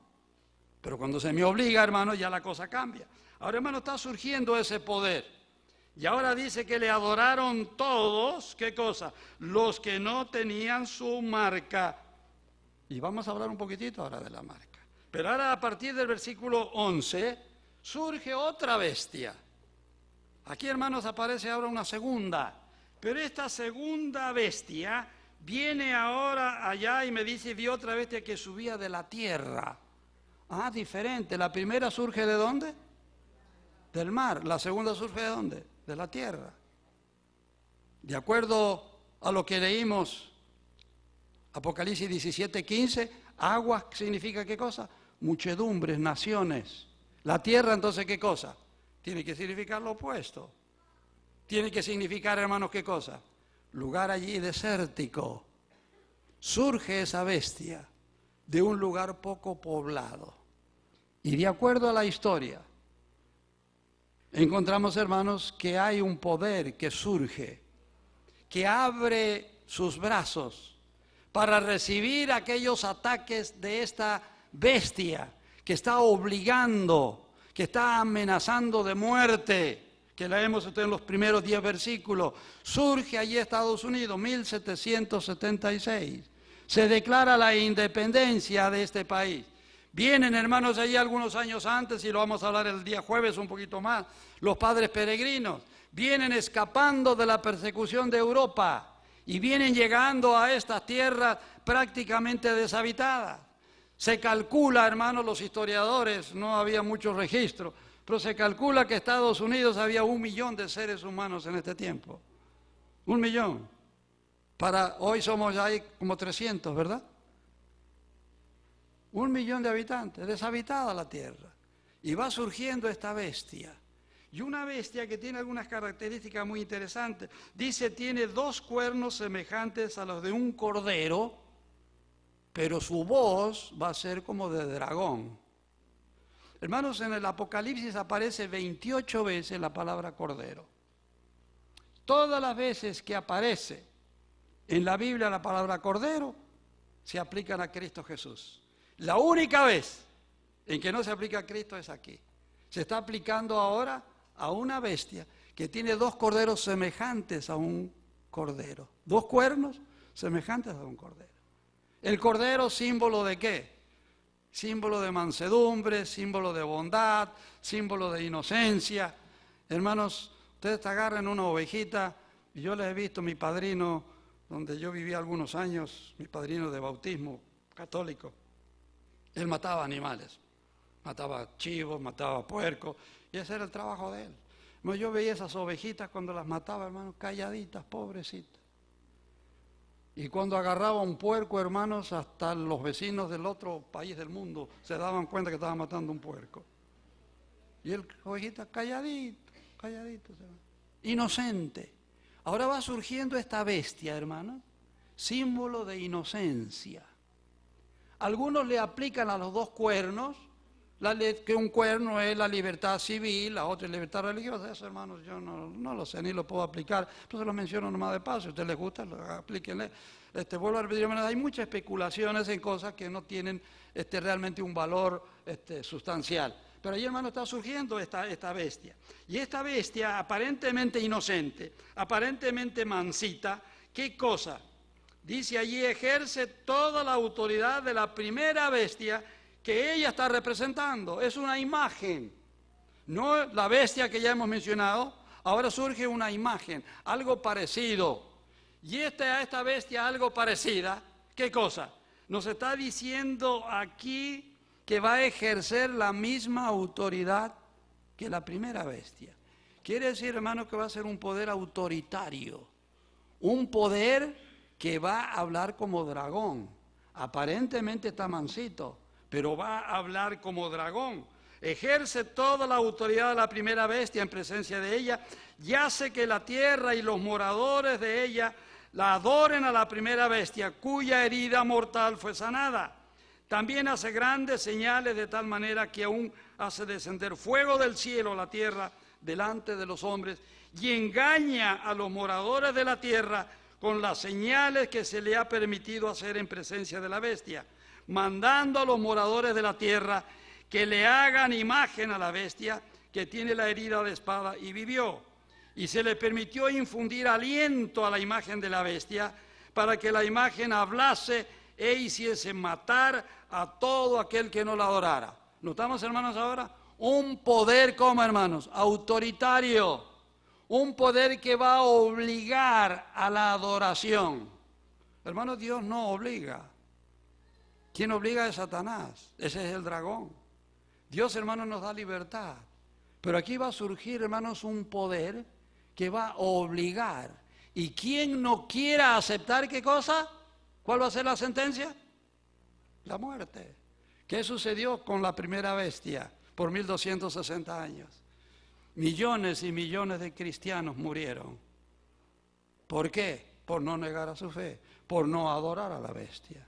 Pero cuando se me obliga, hermanos, ya la cosa cambia. Ahora, hermano, está surgiendo ese poder. Y ahora dice que le adoraron todos, ¿qué cosa? Los que no tenían su marca. Y vamos a hablar un poquitito ahora de la marca. Pero ahora, a partir del versículo 11, surge otra bestia. Aquí, hermanos, aparece ahora una segunda. Pero esta segunda bestia viene ahora allá y me dice, vi otra bestia que subía de la tierra. Ah, diferente. La primera surge ¿de dónde? del mar. La segunda surge ¿de dónde? De la tierra. De acuerdo a lo que leímos, Apocalipsis 17:15, aguas significa ¿qué cosa? Muchedumbres, naciones. La tierra, entonces, ¿qué cosa? Tiene que significar lo opuesto. Tiene que significar, hermanos, ¿qué cosa? Lugar allí desértico. Surge esa bestia de un lugar poco poblado. Y de acuerdo a la historia, encontramos, hermanos, que hay un poder que surge, que abre sus brazos para recibir aquellos ataques de esta bestia que está obligando, que está amenazando de muerte, que leemos en los primeros 10 versículos. Surge allí Estados Unidos, 1776. Se declara la independencia de este país. Vienen, hermanos, allí algunos años antes, y lo vamos a hablar el día jueves un poquito más, los padres peregrinos. Vienen escapando de la persecución de Europa y vienen llegando a estas tierras prácticamente deshabitadas. Se calcula, hermanos, los historiadores, no había mucho registro, pero se calcula que en Estados Unidos había 1 millón de seres humanos en este tiempo. 1 millón. Para hoy somos ya como 300, ¿verdad? 1 millón de habitantes, deshabitada la tierra. Y va surgiendo esta bestia. Y una bestia que tiene algunas características muy interesantes. Dice, tiene 2 cuernos semejantes a los de un cordero, pero su voz va a ser como de dragón. Hermanos, en el Apocalipsis aparece 28 veces la palabra cordero. Todas las veces que aparece en la Biblia la palabra cordero, se aplican a Cristo Jesús. La única vez en que no se aplica a Cristo es aquí. Se está aplicando ahora a una bestia que tiene 2 corderos semejantes a un cordero. 2 cuernos semejantes a un cordero. El cordero, símbolo de ¿qué? Símbolo de mansedumbre, símbolo de bondad, símbolo de inocencia. Hermanos, ustedes agarran una ovejita, y yo les he visto, mi padrino, donde yo viví algunos años, mi padrino de bautismo católico, él mataba animales, mataba chivos, mataba puercos, y ese era el trabajo de él. Yo veía esas ovejitas cuando las mataba, hermanos, calladitas, pobrecitas. Y cuando agarraba un puerco, hermanos, hasta los vecinos del otro país del mundo se daban cuenta que estaba matando un puerco. Y el ovejita calladito, calladito, inocente. Ahora va surgiendo esta bestia, hermanos, símbolo de inocencia. Algunos le aplican a los 2 cuernos, que un cuerno es la libertad civil, la otra es libertad religiosa. Eso, hermanos, yo no lo sé, ni lo puedo aplicar, pero se lo menciono nomás de paso. Si a ustedes les gusta, aplíquenle. Vuelvo a repetir, hay muchas especulaciones en cosas que no tienen realmente un valor sustancial. Pero ahí, hermano, está surgiendo esta bestia. Y esta bestia, aparentemente inocente, aparentemente mansita, ¿qué cosa? Dice allí, ejerce toda la autoridad de la primera bestia que ella está representando. Es una imagen, no la bestia que ya hemos mencionado. Ahora surge una imagen, algo parecido. Y a esta bestia algo parecida, ¿qué cosa? Nos está diciendo aquí que va a ejercer la misma autoridad que la primera bestia. Quiere decir, hermano, que va a ser un poder autoritario, un poder que va a hablar como dragón. Aparentemente está mansito, pero va a hablar como dragón. Ejerce toda la autoridad de la primera bestia en presencia de ella, y hace que la tierra y los moradores de ella la adoren a la primera bestia, cuya herida mortal fue sanada. También hace grandes señales de tal manera que aún hace descender fuego del cielo a la tierra delante de los hombres, y engaña a los moradores de la tierra con las señales que se le ha permitido hacer en presencia de la bestia, mandando a los moradores de la tierra que le hagan imagen a la bestia que tiene la herida de espada y vivió. Y se le permitió infundir aliento a la imagen de la bestia para que la imagen hablase e hiciese matar a todo aquel que no la adorara. ¿Notamos, hermanos, ahora? Un poder, ¿cómo, hermanos? Autoritario. Un poder que va a obligar a la adoración. Hermanos, Dios no obliga. ¿Quién obliga es Satanás? Ese es el dragón. Dios, hermanos, nos da libertad. Pero aquí va a surgir, hermanos, un poder que va a obligar. ¿Y quien no quiera aceptar qué cosa? ¿Cuál va a ser la sentencia? La muerte. ¿Qué sucedió con la primera bestia por 1260 años? Millones y millones de cristianos murieron. ¿Por qué? Por no negar a su fe, por no adorar a la bestia.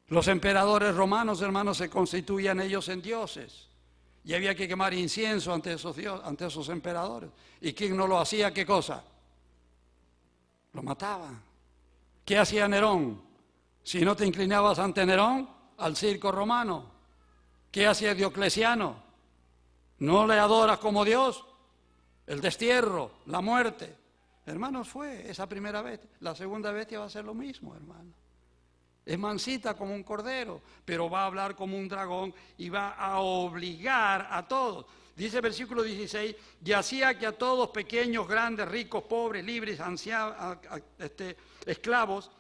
Los emperadores romanos, hermanos, se constituían ellos en dioses. Y había que quemar incienso ante esos emperadores. ¿Y quien no lo hacía, qué cosa? Lo mataban. ¿Qué hacía Nerón? Si no te inclinabas ante Nerón, al circo romano. ¿Qué hacía Diocleciano? ¿No le adoras como Dios? El destierro, la muerte. Hermanos, fue esa primera bestia. La segunda bestia va a ser lo mismo, hermano. Es mansita como un cordero, pero va a hablar como un dragón y va a obligar a todos. Dice el versículo 16, y hacía que a todos, pequeños, grandes, ricos, pobres, libres, ancianos, esclavos,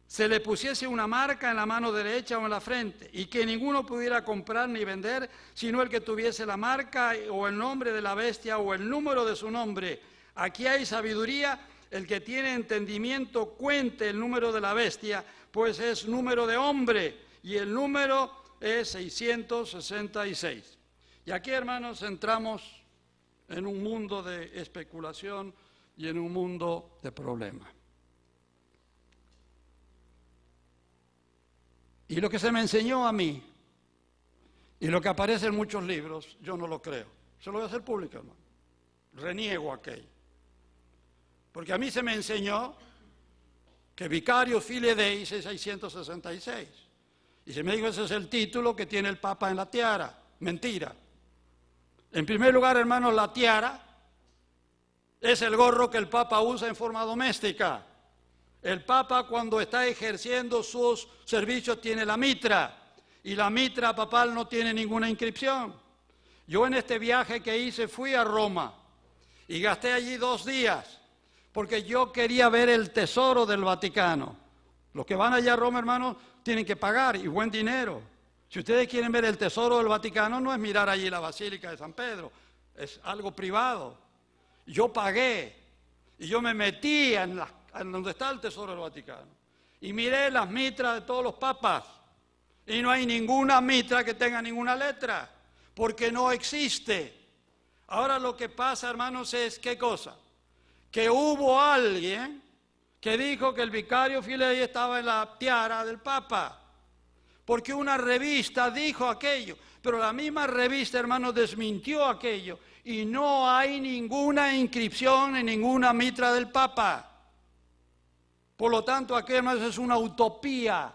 se le pusiese una marca en la mano derecha o en la frente, y que ninguno pudiera comprar ni vender, sino el que tuviese la marca o el nombre de la bestia o el número de su nombre. Aquí hay sabiduría, el que tiene entendimiento cuente el número de la bestia, pues es número de hombre, y el número es 666. Y aquí, hermanos, entramos en un mundo de especulación y en un mundo de problemas. Y lo que se me enseñó a mí, y lo que aparece en muchos libros, yo no lo creo. Se lo voy a hacer público, hermano. Reniego aquello. Porque a mí se me enseñó que Vicario Filii Dei es 666. Y se me dijo, ese es el título que tiene el Papa en la tiara. Mentira. En primer lugar, hermanos, la tiara es el gorro que el Papa usa en forma doméstica. El Papa, cuando está ejerciendo sus servicios, tiene la mitra. Y la mitra papal no tiene ninguna inscripción. Yo en este viaje que hice fui a Roma y gasté allí 2 días. Porque yo quería ver el tesoro del Vaticano. Los que van allá a Roma, hermanos, tienen que pagar, y buen dinero. Si ustedes quieren ver el tesoro del Vaticano, no es mirar allí la Basílica de San Pedro, es algo privado. Yo pagué, y yo me metí en donde está el tesoro del Vaticano, y miré las mitras de todos los papas, y no hay ninguna mitra que tenga ninguna letra, porque no existe. Ahora lo que pasa, hermanos, es, ¿qué cosa? Que hubo alguien que dijo que el Vicario Filii Dei estaba en la tiara del Papa, porque una revista dijo aquello, pero la misma revista, hermano, desmintió aquello, y no hay ninguna inscripción en ninguna mitra del Papa. Por lo tanto, aquello, hermanos, es una utopía,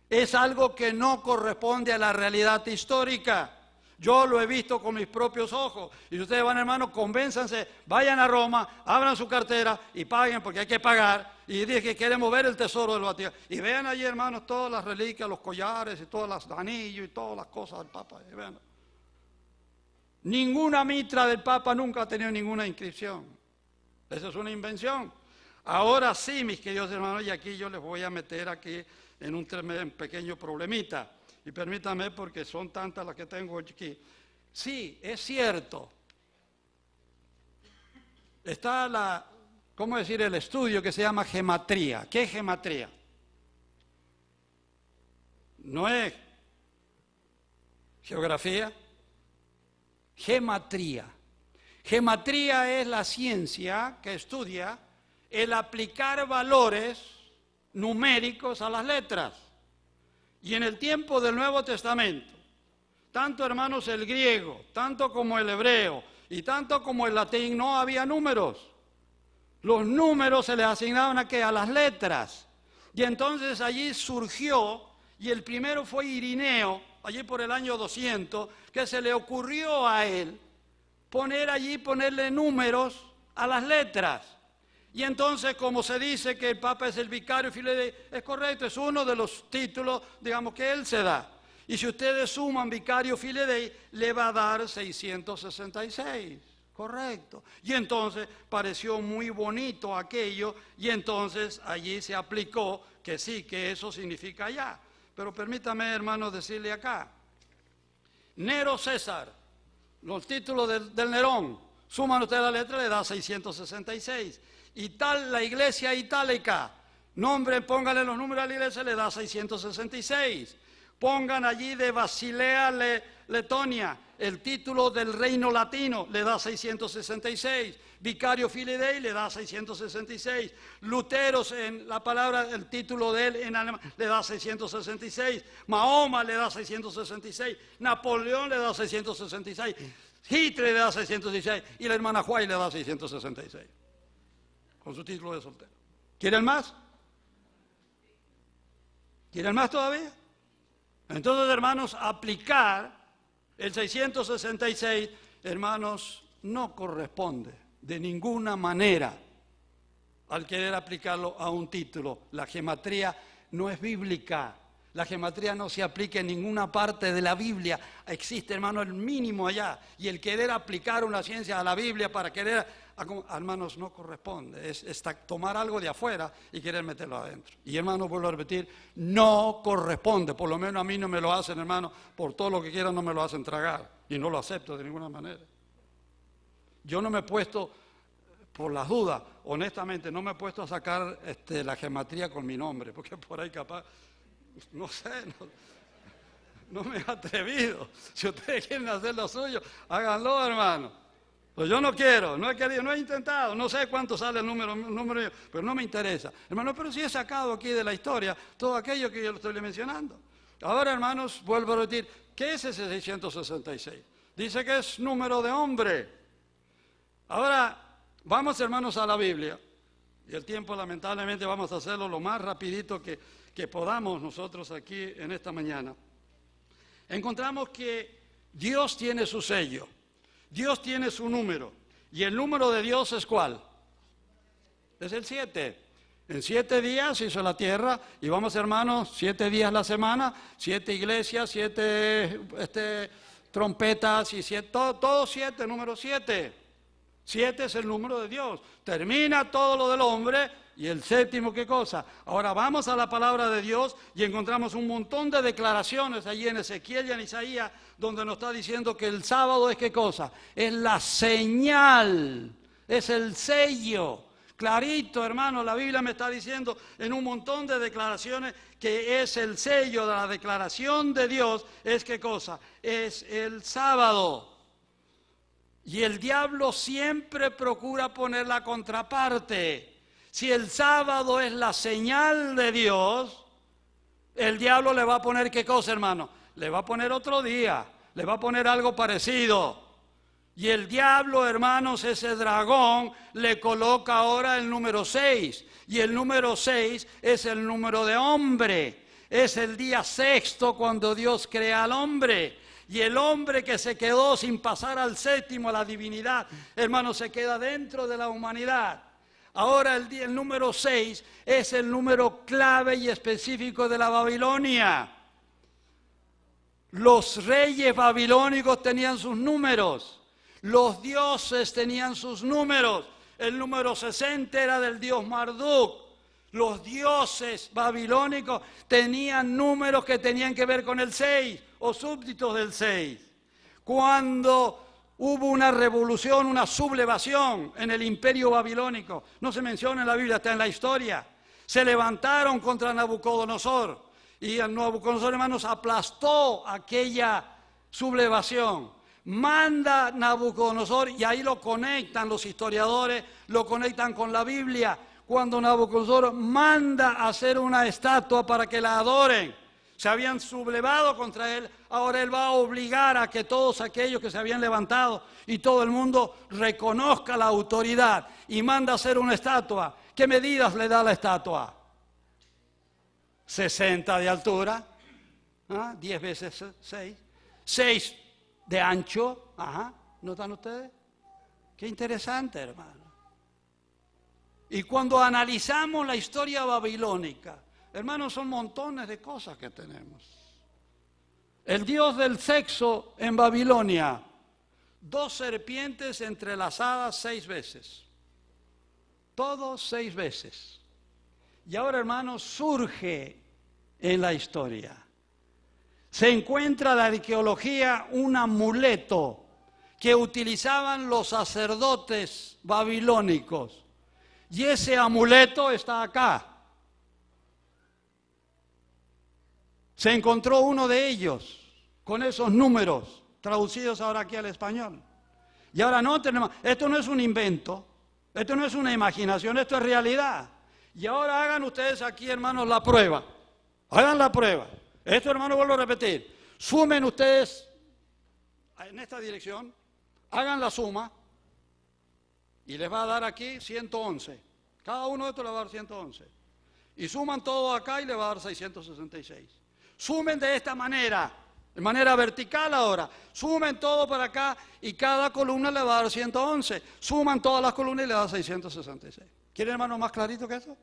es algo que no corresponde a la realidad histórica. Yo lo he visto con mis propios ojos. Y si ustedes van, hermanos, convénzanse, vayan a Roma, abran su cartera y paguen, porque hay que pagar. Y digan que queremos ver el tesoro del Vaticano. Y vean allí, hermanos, todas las reliquias, los collares y todos los anillos y todas las cosas del Papa. Y vean. Ninguna mitra del Papa nunca ha tenido ninguna inscripción. Esa es una invención. Ahora sí, mis queridos hermanos, y aquí yo les voy a meter aquí en un pequeño problemita. Y permítanme, porque son tantas las que tengo aquí. Sí, es cierto. Está ¿cómo decir? El estudio que se llama gematría. ¿Qué es gematría? No es geografía. Gematría. Gematría es la ciencia que estudia el aplicar valores numéricos a las letras. Y en el tiempo del Nuevo Testamento, tanto, hermanos, el griego, tanto como el hebreo y tanto como el latín, no había números. Los números se les asignaban a las letras. Y entonces allí surgió, y el primero fue Irineo, allí por el año 200, que se le ocurrió a él ponerle números a las letras. Y entonces, como se dice que el Papa es el Vicario Filii Dei, es correcto, es uno de los títulos, digamos, que él se da. Y si ustedes suman Vicario Filii Dei, le va a dar 666, correcto. Y entonces pareció muy bonito aquello, y entonces allí se aplicó que sí, que eso significa ya. Pero permítame, hermanos, decirle acá, Nero César los títulos del Nerón. Suman ustedes la letra, le da 666. Y tal, la iglesia itálica. Pónganle los números a la iglesia, le da 666. Pongan allí de Basilea, Letonia, el título del reino latino, le da 666. Vicario Filii Dei le da 666. Luteros, en la palabra, el título de él en alemán, le da 666. Mahoma le da 666. Napoleón le da 666. Hitler le da 666. Y la hermana White le da 666. Con su título de soltero. ¿Quieren más? ¿Quieren más todavía? Entonces, hermanos, aplicar el 666, hermanos, no corresponde de ninguna manera al querer aplicarlo a un título. La gematría no es bíblica. La gematría no se aplica en ninguna parte de la Biblia. Existe, hermano, el mínimo allá. Y el querer aplicar una ciencia a la Biblia para querer, hermanos, no corresponde. Es tomar algo de afuera y querer meterlo adentro. Y, hermanos, vuelvo a repetir, no corresponde. Por lo menos a mí no me lo hacen, hermano. Por todo lo que quieran no me lo hacen tragar. Y no lo acepto de ninguna manera. Yo no me he puesto, por las dudas, honestamente, no me he puesto a sacar la gematría con mi nombre. Porque por ahí capaz... No sé, no me he atrevido. Si ustedes quieren hacer lo suyo, háganlo, hermano. Pues yo no quiero, no he querido, no he intentado, no sé cuánto sale el número, pero no me interesa. Hermano, pero sí he sacado aquí de la historia todo aquello que yo le estoy mencionando. Ahora, hermanos, vuelvo a repetir, ¿qué es ese 666? Dice que es número de hombre. Ahora, vamos, hermanos, a la Biblia. Y el tiempo, lamentablemente, vamos a hacerlo lo más rapidito que podamos nosotros aquí en esta mañana. Encontramos que Dios tiene su sello, Dios tiene su número, y el número de Dios es ¿cuál? Es el 7. En 7 días hizo la tierra, y vamos, hermanos, 7 días la semana, 7 iglesias, 7 trompetas, y todo 7, número 7. 7 es el número de Dios. Termina todo lo del hombre. Y el séptimo, ¿qué cosa? Ahora vamos a la palabra de Dios y encontramos un montón de declaraciones allí en Ezequiel y en Isaías, donde nos está diciendo que el sábado es ¿qué cosa? Es la señal, es el sello. Clarito, hermano, la Biblia me está diciendo en un montón de declaraciones que es el sello de la declaración de Dios. ¿Es qué cosa? Es el sábado. Y el diablo siempre procura poner la contraparte. Si el sábado es la señal de Dios, el diablo le va a poner ¿qué cosa, hermano? Le va a poner otro día, le va a poner algo parecido. Y el diablo, hermanos, ese dragón, le coloca ahora el número 6. Y el número 6 es el número de hombre. Es el día sexto cuando Dios crea al hombre. Y el hombre que se quedó sin pasar al séptimo, a la divinidad, hermano, se queda dentro de la humanidad. Ahora el número 6 es el número clave y específico de la Babilonia. Los reyes babilónicos tenían sus números. Los dioses tenían sus números. El número 60 era del dios Marduk. Los dioses babilónicos tenían números que tenían que ver con el 6 o súbditos del 6. Cuando hubo una revolución, una sublevación en el imperio babilónico, no se menciona en la Biblia, está en la historia. Se levantaron contra Nabucodonosor y Nabucodonosor, hermanos, aplastó aquella sublevación. Manda Nabucodonosor, y ahí lo conectan los historiadores, lo conectan con la Biblia, cuando Nabucodonosor manda hacer una estatua para que la adoren. Se habían sublevado contra él, ahora él va a obligar a que todos aquellos que se habían levantado y todo el mundo reconozca la autoridad y manda hacer una estatua. ¿Qué medidas le da la estatua? 60 de altura, 10 veces 6, 6 de ancho, ¿notan ustedes? Qué interesante, hermano. Y cuando analizamos la historia babilónica, hermanos, son montones de cosas que tenemos. El dios del sexo en Babilonia, 2 serpientes entrelazadas 6 veces. Todos 6 veces. Y ahora, hermanos, surge en la historia. Se encuentra en la arqueología un amuleto que utilizaban los sacerdotes babilónicos. Y ese amuleto está acá. Se encontró uno de ellos con esos números traducidos ahora aquí al español. Y ahora no tenemos, esto no es un invento, esto no es una imaginación, esto es realidad. Y ahora hagan ustedes aquí, hermanos, la prueba. Hagan la prueba. Esto, hermanos, vuelvo a repetir. Sumen ustedes en esta dirección, hagan la suma y les va a dar aquí 111. Cada uno de estos les va a dar 111. Y suman todo acá y les va a dar 666. Sumen de esta manera, de manera vertical ahora. Sumen todo para acá y cada columna le va a dar 111. Suman todas las columnas y le da 666. ¿Quieren, hermano, más clarito que eso?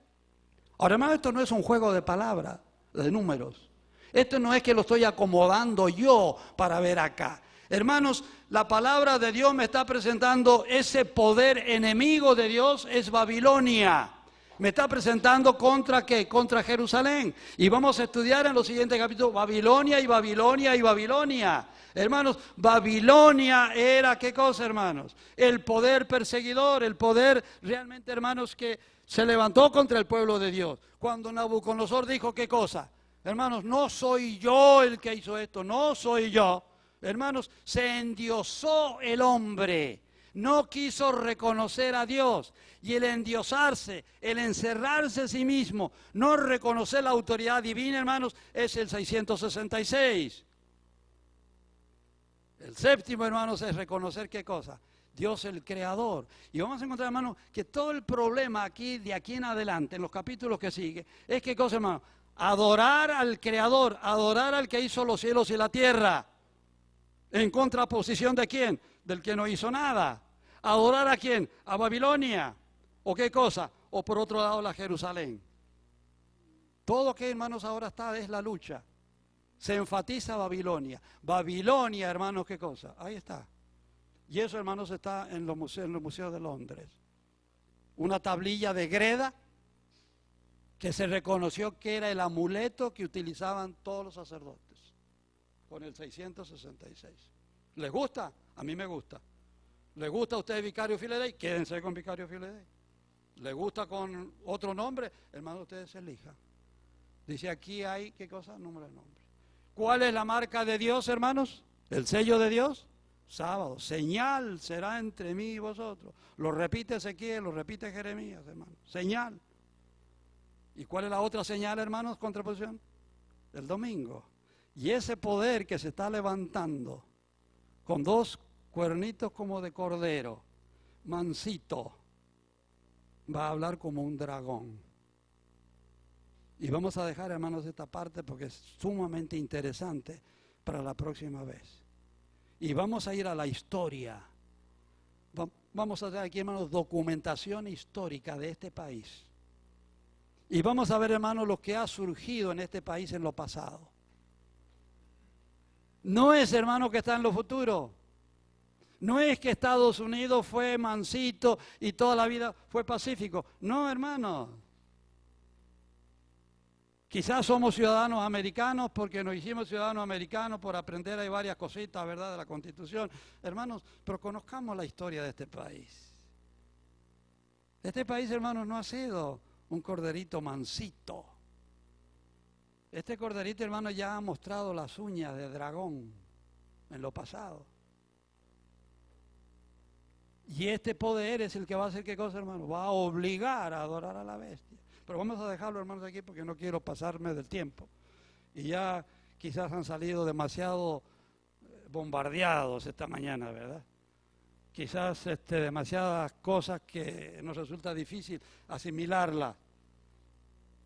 Ahora, hermano, esto no es un juego de palabras, de números. Esto no es que lo estoy acomodando yo para ver acá. Hermanos, la palabra de Dios me está presentando ese poder enemigo de Dios, es Babilonia. Me está presentando contra ¿qué? Contra Jerusalén. Y vamos a estudiar en los siguientes capítulos Babilonia y Babilonia y Babilonia. Hermanos, Babilonia era ¿qué cosa, hermanos? El poder perseguidor, el poder realmente, hermanos, que se levantó contra el pueblo de Dios. Cuando Nabucodonosor dijo ¿qué cosa? Hermanos, no soy yo el que hizo esto, no soy yo. Hermanos, se endiosó el hombre, no quiso reconocer a Dios. Y el endiosarse, el encerrarse a sí mismo, no reconocer la autoridad divina, hermanos, es el 666. El séptimo, hermanos, es reconocer ¿qué cosa? Dios el creador. Y vamos a encontrar, hermanos, que todo el problema aquí, de aquí en adelante, en los capítulos que siguen, es ¿qué cosa, hermanos? Adorar al creador, adorar al que hizo los cielos y la tierra. ¿En contraposición de quién? Del que no hizo nada. ¿Adorar a quién? A Babilonia. ¿O qué cosa? O por otro lado la Jerusalén. Todo que, hermanos, ahora está es la lucha. Se enfatiza Babilonia. Babilonia, hermanos, ¿qué cosa? Ahí está. Y eso, hermanos, está en los museos de Londres. Una tablilla de greda que se reconoció que era el amuleto que utilizaban todos los sacerdotes, con el 666. ¿Les gusta? A mí me gusta. ¿Les gusta a ustedes Vicario Filedei? Quédense con Vicario Filedei. ¿Les gusta con otro nombre? Hermano, ustedes elijan. Dice aquí hay, ¿qué cosa? Número de nombre. ¿Cuál es la marca de Dios, hermanos? ¿El sello de Dios? Sábado. Señal será entre mí y vosotros. Lo repite Ezequiel, lo repite Jeremías, hermanos. Señal. ¿Y cuál es la otra señal, hermanos? Contraposición. El domingo. Y ese poder que se está levantando con dos cuernitos como de cordero, mansito, va a hablar como un dragón. Y vamos a dejar, hermanos, esta parte porque es sumamente interesante para la próxima vez. Y vamos a ir a la historia. Vamos a hacer aquí, hermanos, documentación histórica de este país. Y vamos a ver, hermanos, lo que ha surgido en este país en lo pasado. No es, hermano, que está en lo futuro. No es que Estados Unidos fue mansito y toda la vida fue pacífico. No, hermano. Quizás somos ciudadanos americanos porque nos hicimos ciudadanos americanos por aprender hay varias cositas, ¿verdad?, de la Constitución. Hermanos, pero conozcamos la historia de este país. Este país, hermanos, no ha sido un corderito mansito. Este corderito, hermano, ya ha mostrado las uñas de dragón en lo pasado. Y este poder es el que va a hacer ¿qué cosa, hermano? Va a obligar a adorar a la bestia. Pero vamos a dejarlo, hermanos, aquí porque no quiero pasarme del tiempo. Y ya quizás han salido demasiado bombardeados esta mañana, ¿verdad? Quizás demasiadas cosas que nos resulta difícil asimilarlas.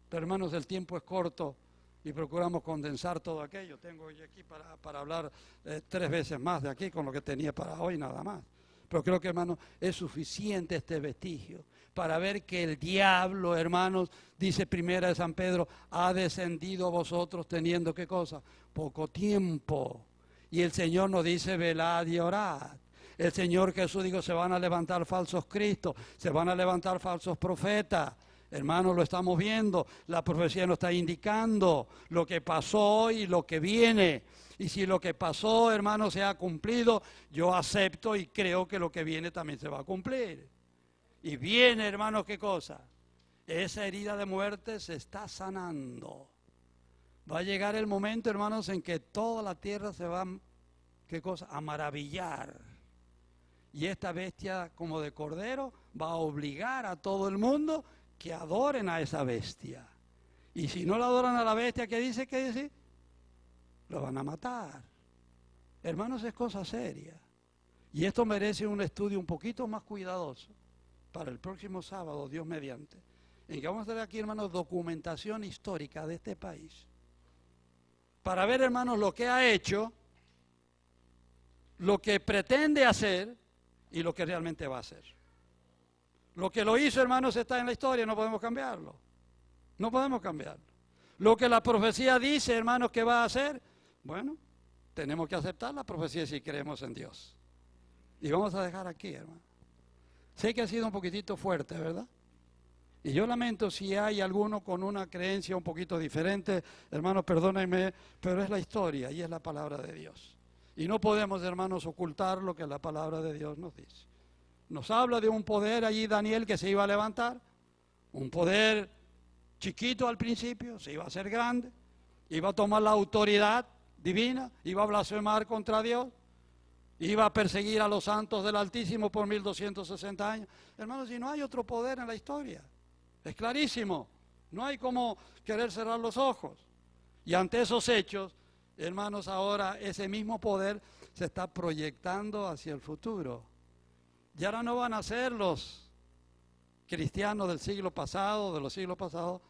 Pero, hermanos, el tiempo es corto y procuramos condensar todo aquello. Tengo hoy aquí para hablar 3 veces más de aquí con lo que tenía para hoy nada más. Pero creo que, hermanos, es suficiente este vestigio para ver que el diablo, hermanos, dice Primera de San Pedro, ha descendido a vosotros teniendo ¿qué cosa? Poco tiempo. Y el Señor nos dice, velad y orad. El Señor Jesús dijo, se van a levantar falsos cristos, se van a levantar falsos profetas. Hermanos, lo estamos viendo, la profecía nos está indicando lo que pasó hoy y lo que viene. Y si lo que pasó, hermano, se ha cumplido, yo acepto y creo que lo que viene también se va a cumplir. Y viene, hermano, ¿qué cosa? Esa herida de muerte se está sanando. Va a llegar el momento, hermanos, en que toda la tierra se va, ¿qué cosa? A maravillar. Y esta bestia, como de cordero, va a obligar a todo el mundo que adoren a esa bestia. Y si no la adoran a la bestia, ¿qué dice? ¿Qué dice? Lo van a matar. Hermanos, es cosa seria. Y esto merece un estudio un poquito más cuidadoso para el próximo sábado, Dios mediante, en que vamos a tener aquí, hermanos, documentación histórica de este país. Para ver, hermanos, lo que ha hecho, lo que pretende hacer y lo que realmente va a hacer. Lo que lo hizo, hermanos, está en la historia, no podemos cambiarlo. No podemos cambiarlo. Lo que la profecía dice, hermanos, que va a hacer, bueno, tenemos que aceptar la profecía si creemos en Dios. Y vamos a dejar aquí, hermano. Sé que ha sido un poquitito fuerte, ¿verdad? Y yo lamento si hay alguno con una creencia un poquito diferente, hermanos, perdónenme, pero es la historia y es la palabra de Dios. Y no podemos, hermanos, ocultar lo que la palabra de Dios nos dice. Nos habla de un poder allí, Daniel, que se iba a levantar, un poder chiquito al principio, se iba a hacer grande, iba a tomar la autoridad divina, iba a blasfemar contra Dios, iba a perseguir a los santos del Altísimo por 1260 años. Hermanos, si no hay otro poder en la historia, es clarísimo, no hay como querer cerrar los ojos. Y ante esos hechos, hermanos, ahora ese mismo poder se está proyectando hacia el futuro. Y ahora no van a ser los cristianos del siglo pasado, de los siglos pasados,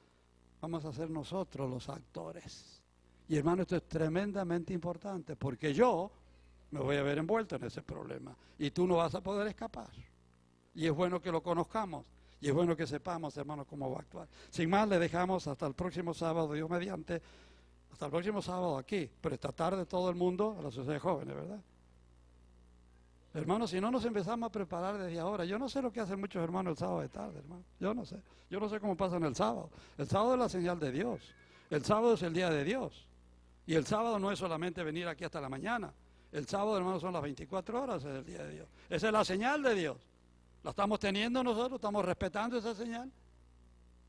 vamos a ser nosotros los actores. Y hermano, esto es tremendamente importante, porque yo me voy a ver envuelto en ese problema, y tú no vas a poder escapar. Y es bueno que lo conozcamos, y es bueno que sepamos, hermanos, cómo va a actuar. Sin más, le dejamos hasta el próximo sábado, Dios mediante, hasta el próximo sábado aquí, pero esta tarde todo el mundo a la sociedad de jóvenes, ¿verdad? Hermanos, si no nos empezamos a preparar desde ahora, yo no sé lo que hacen muchos hermanos el sábado de tarde, hermano. Yo no sé cómo pasan el sábado. El sábado es la señal de Dios. El sábado es el día de Dios. Y el sábado no es solamente venir aquí hasta la mañana. El sábado, hermanos, son las 24 horas del día de Dios. Esa es la señal de Dios. La estamos teniendo nosotros, estamos respetando esa señal.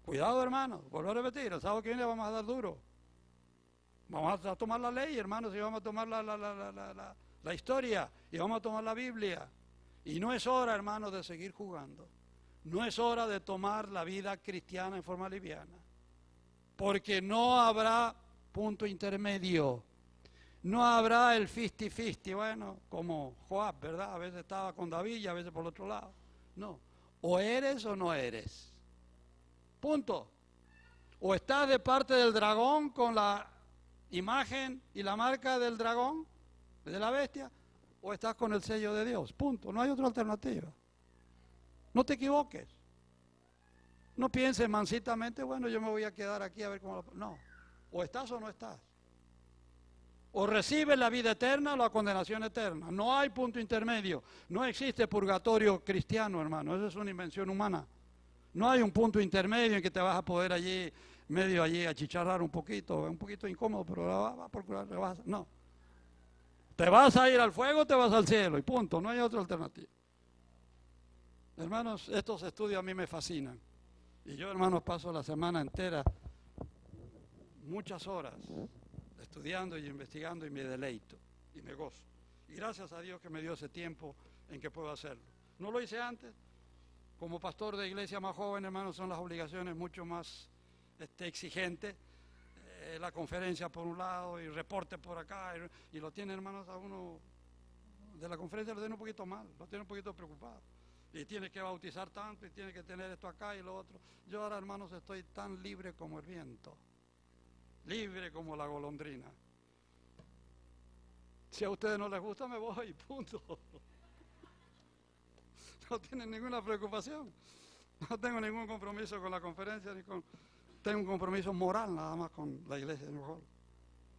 Cuidado, hermanos, vuelvo a repetir, el sábado que viene vamos a dar duro. Vamos a tomar la ley, hermanos, y vamos a tomar la historia, y vamos a tomar la Biblia. Y no es hora, hermanos, de seguir jugando. No es hora de tomar la vida cristiana en forma liviana. Porque no habrá punto intermedio. No habrá el 50-50, bueno, como Joab, ¿verdad? A veces estaba con David y a veces por el otro lado. No, o eres o no eres. Punto. O estás de parte del dragón con la imagen y la marca del dragón, de la bestia, o estás con el sello de Dios. Punto. No hay otra alternativa. No te equivoques. No pienses mansitamente, bueno, yo me voy a quedar aquí a ver cómo lo... No. O estás o no estás. O recibes la vida eterna o la condenación eterna. No hay punto intermedio. No existe purgatorio cristiano, hermano. Eso es una invención humana. No hay un punto intermedio en que te vas a poder allí, medio allí, achicharrar un poquito incómodo, pero va a procurar, no. Te vas a ir al fuego, te vas al cielo y punto. No hay otra alternativa. Hermanos, estos estudios a mí me fascinan. Y yo, hermanos, paso la semana entera, muchas horas, estudiando y investigando, y me deleito y me gozo. Y gracias a Dios que me dio ese tiempo en que puedo hacerlo. No lo hice antes. Como pastor de iglesia más joven, hermanos, son las obligaciones mucho más exigentes. La conferencia por un lado y reporte por acá. Y lo tiene, hermanos, a uno de la conferencia lo tiene un poquito mal, lo tiene un poquito preocupado. Y tiene que bautizar tanto y tiene que tener esto acá y lo otro. Yo ahora, hermanos, estoy tan libre como el viento. Libre como la golondrina. Si a ustedes no les gusta, me voy, punto. No tienen ninguna preocupación. No tengo ningún compromiso con la conferencia, tengo un compromiso moral nada más con la iglesia de New York.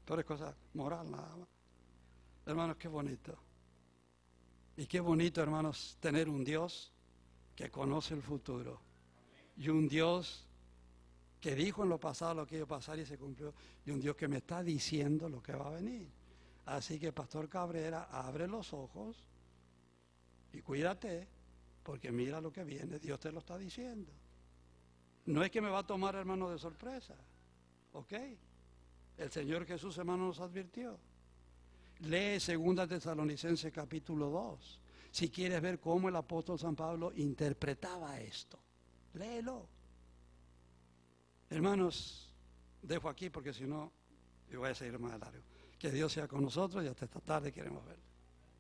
Pero es cosa moral nada más. Hermanos, qué bonito. Y qué bonito, hermanos, tener un Dios que conoce el futuro. Y un Dios que dijo en lo pasado lo que iba a pasar y se cumplió. Y un Dios que me está diciendo lo que va a venir. Así que, Pastor Cabrera, abre los ojos y cuídate, porque mira lo que viene, Dios te lo está diciendo. No es que me va a tomar, hermano, de sorpresa, ¿ok? El Señor Jesús, hermano, nos advirtió. Lee 2 Tesalonicenses capítulo 2, si quieres ver cómo el apóstol San Pablo interpretaba esto. Léelo. Hermanos, dejo aquí porque si no, yo voy a seguir más largo. Que Dios sea con nosotros y hasta esta tarde queremos verlo.